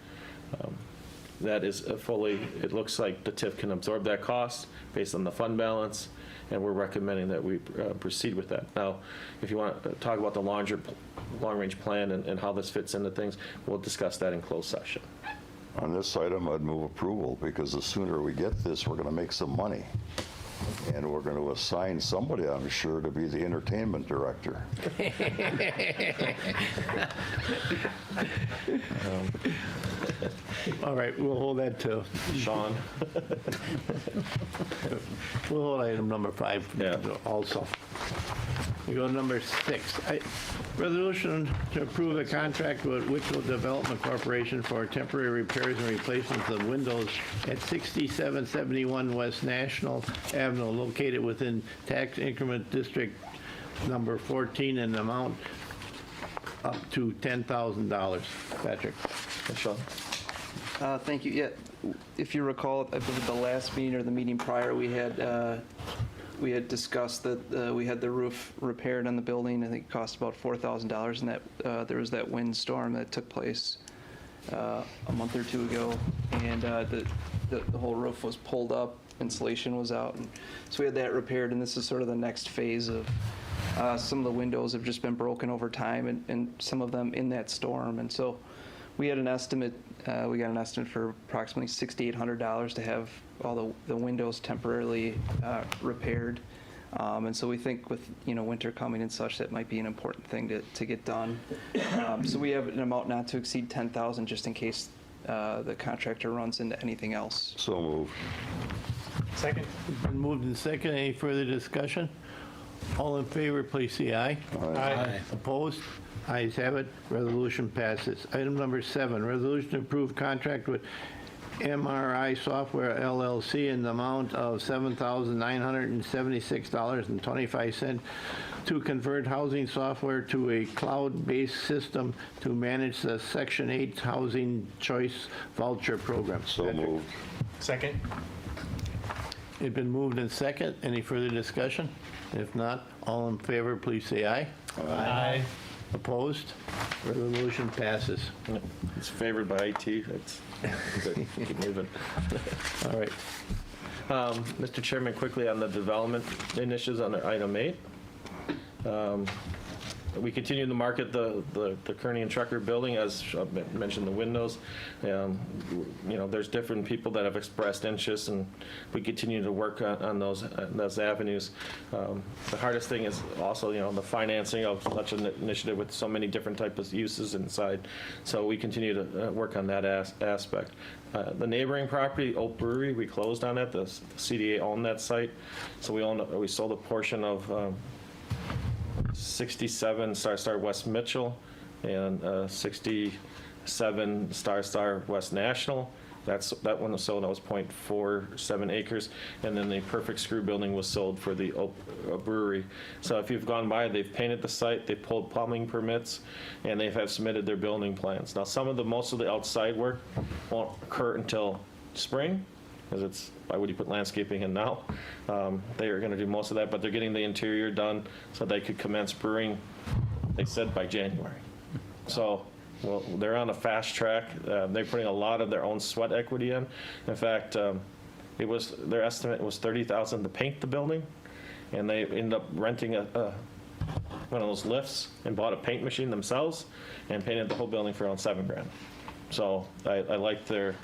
[SPEAKER 3] That is it looks like the TIF can absorb that cost based on the fund balance, and we're recommending that we proceed with that. Now, if you want to talk about the long-range plan and how this fits into things, we'll discuss that in closed session.
[SPEAKER 4] On this item, I'd move approval, because the sooner we get this, we're going to make some money. And we're going to assign somebody, I'm sure, to be the entertainment director.
[SPEAKER 2] All right, we'll hold that too.
[SPEAKER 3] Sean?
[SPEAKER 2] We'll hold item number 5
[SPEAKER 3] Yeah.
[SPEAKER 2] also. We go to number 6. Resolution to approve a contract with Wichita Development Corporation for temporary repairs and replacements of windows at 6771 West National Avenue, located within tax increment district number 14, in the amount up to $10,000. Patrick.
[SPEAKER 3] Sean?
[SPEAKER 1] Thank you. Yeah, if you recall, I believe the last meeting or the meeting prior, we had discussed that we had the roof repaired on the building. I think it cost about $4,000, and that there was that windstorm that took place a month or two ago, and the whole roof was pulled up, insulation was out, and so we had that repaired. And this is sort of the next phase of some of the windows have just been broken over time, and some of them in that storm, and so. We had an estimate, we got an estimate for approximately $6,800 to have all the windows temporarily repaired. And so we think with, winter coming and such, that might be an important thing to get done. So we have an amount not to exceed $10,000 just in case the contractor runs into anything else.
[SPEAKER 4] So moved.
[SPEAKER 6] Second?
[SPEAKER 2] Been moved and second. Any further discussion? All in favor, please say aye.
[SPEAKER 6] Aye.
[SPEAKER 2] Opposed? Ayes have it. Resolution passes. Item number 7, resolution to approve contract with MRI Software LLC in the amount of $7,976.25 to convert housing software to a cloud-based system to manage the Section 8 Housing Choice Voucher Program.
[SPEAKER 4] So
[SPEAKER 2] Patrick?
[SPEAKER 4] moved.
[SPEAKER 6] Second?
[SPEAKER 2] It's been moved and second. Any further discussion? If not, all in favor, please say aye.
[SPEAKER 6] Aye.
[SPEAKER 2] Opposed? Resolution passes.
[SPEAKER 3] It's favored by IT. It's good. Keep moving.
[SPEAKER 2] All right.
[SPEAKER 3] Mr. Chairman, quickly on the development initiatives under item 8. We continue to market the Kearney and Trucker building, as I mentioned, the windows. There's different people that have expressed interest, and we continue to work on those avenues. The hardest thing is also, the financing of such an initiative with so many different types of uses inside. So we continue to work on that aspect. The neighboring property, Oak Brewery, we closed on it. The CDA owned that site, so we sold a portion of 67 Star West Mitchell and 67 Star West National. That one was sold. That was 0.47 acres, and then the Perfect Screw building was sold for the Oak Brewery. So if you've gone by, they've painted the site, they've pulled plumbing permits, and they have submitted their building plans. Now, most of the outside work won't occur until spring, because why would you put landscaping in now? They are going to do most of that, but they're getting the interior done so they could commence brewing, they said, by January. So, well, they're on a fast track. They're putting a lot of their own sweat equity in. In fact, their estimate was $30,000 to paint the building, and they ended up renting one of those lifts and bought a paint machine themselves and painted the whole building for around $7,000. So I like their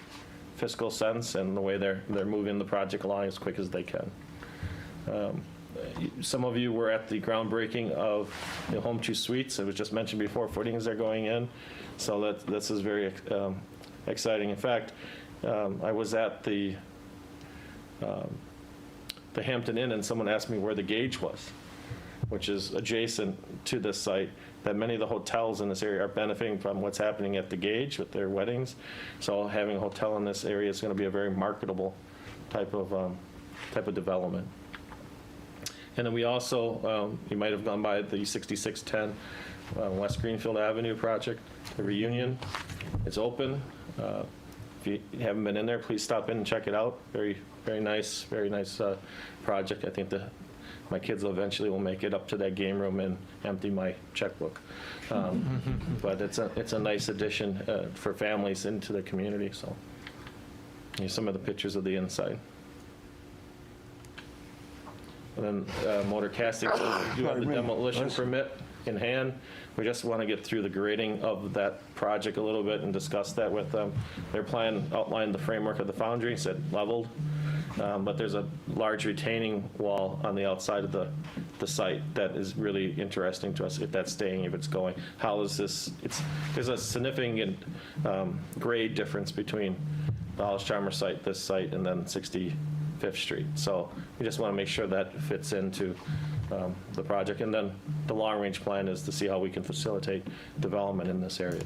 [SPEAKER 3] fiscal sense and the way they're moving the project along as quick as they can. Some of you were at the groundbreaking of the Home 2 Suites. It was just mentioned before, footings are going in. So this is very exciting. In fact, I was at the Hampton Inn, and someone asked me where the Gauge was, which is adjacent to this site, that many of the hotels in this area are benefiting from what's happening at the Gauge with their weddings. So having a hotel in this area is going to be a very marketable type of development. And then we also, you might have gone by the 6610 West Greenfield Avenue project, the Reunion. It's open. If you haven't been in there, please stop in and check it out. Very, very nice project. I think my kids eventually will make it up to that game room and empty my checkbook. But it's a nice addition for families into the community. So here's some of the pictures of the inside. And then Motor Casting, so we do have the demolition permit in hand. We just want to get through the grading of that project a little bit and discuss that with them. Their plan outlined the framework of the foundry, said leveled, but there's a large retaining wall on the outside of the site that is really interesting to us, if that's staying, if it's going. How is this, there's a significant grade difference between the Hollis-Chalmers site, this site, and then 65th Street. So we just want to make sure that fits into the project. And then the long-range plan is to see how we can facilitate development in this area.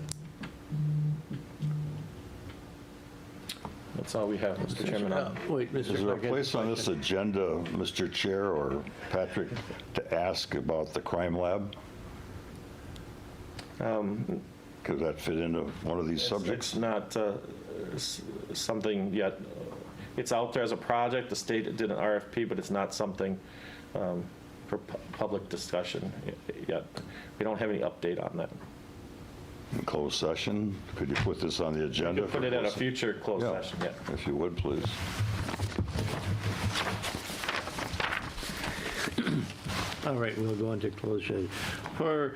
[SPEAKER 3] That's all we have, Mr. Chairman.
[SPEAKER 2] Wait, Mr.
[SPEAKER 4] Is there a
[SPEAKER 2] Clerk,
[SPEAKER 4] place on this agenda, Mr. Chair or
[SPEAKER 3] Um,
[SPEAKER 4] Patrick, to ask about the crime lab? Could that fit into one of these subjects?
[SPEAKER 3] It's not something yet. It's out there as a project. The state did an RFP, but it's not something for public discussion yet. We don't have any update on that.
[SPEAKER 4] In closed session? Could you put this on the agenda?
[SPEAKER 3] Put it at a future closed
[SPEAKER 4] Yeah,
[SPEAKER 3] session, yeah.
[SPEAKER 4] if you would, please.
[SPEAKER 2] All right, we'll go into closed session. For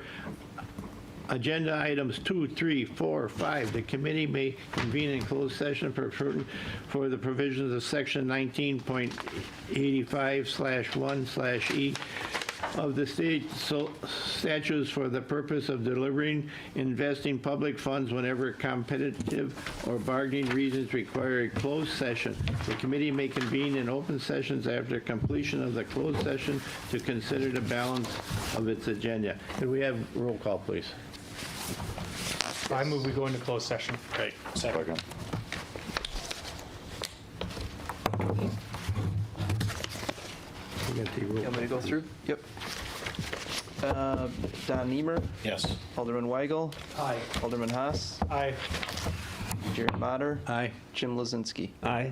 [SPEAKER 2] agenda items 2, 3, 4, 5, the committee may convene in closed session for the provisions of section 19.85/1/E of the state statutes for the purpose of delivering, investing public funds whenever competitive or bargaining reasons require a closed session. The committee may convene in open sessions after completion of the closed session to consider the balance of its agenda. Could we have roll call, please?
[SPEAKER 9] I move we go into closed session.
[SPEAKER 2] Right.
[SPEAKER 4] Second.
[SPEAKER 2] We got the roll
[SPEAKER 1] You want me to go through? Yep. Don Niemer,
[SPEAKER 8] Yes.
[SPEAKER 1] Alderman Weigel,
[SPEAKER 6] Aye.
[SPEAKER 1] Alderman Haas,
[SPEAKER 9] Aye.
[SPEAKER 1] Jared Mater,
[SPEAKER 2] Aye.
[SPEAKER 1] Jim Lozinski.
[SPEAKER 7] Aye.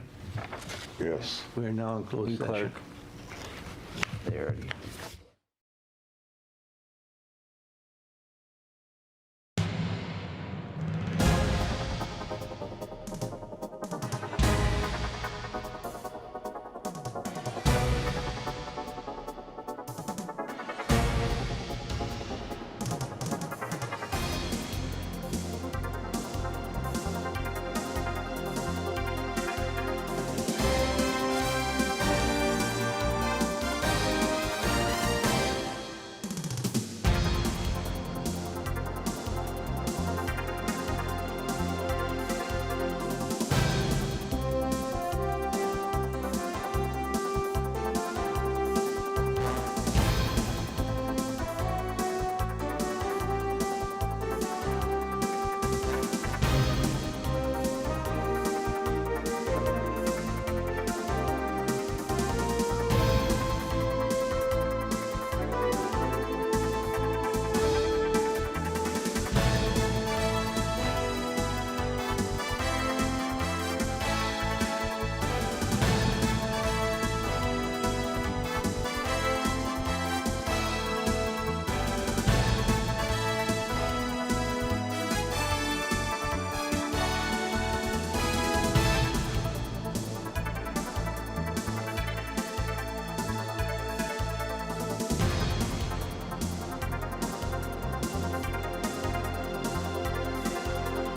[SPEAKER 4] Yes.
[SPEAKER 2] We're now in closed session.
[SPEAKER 7] Clerk.
[SPEAKER 1] They already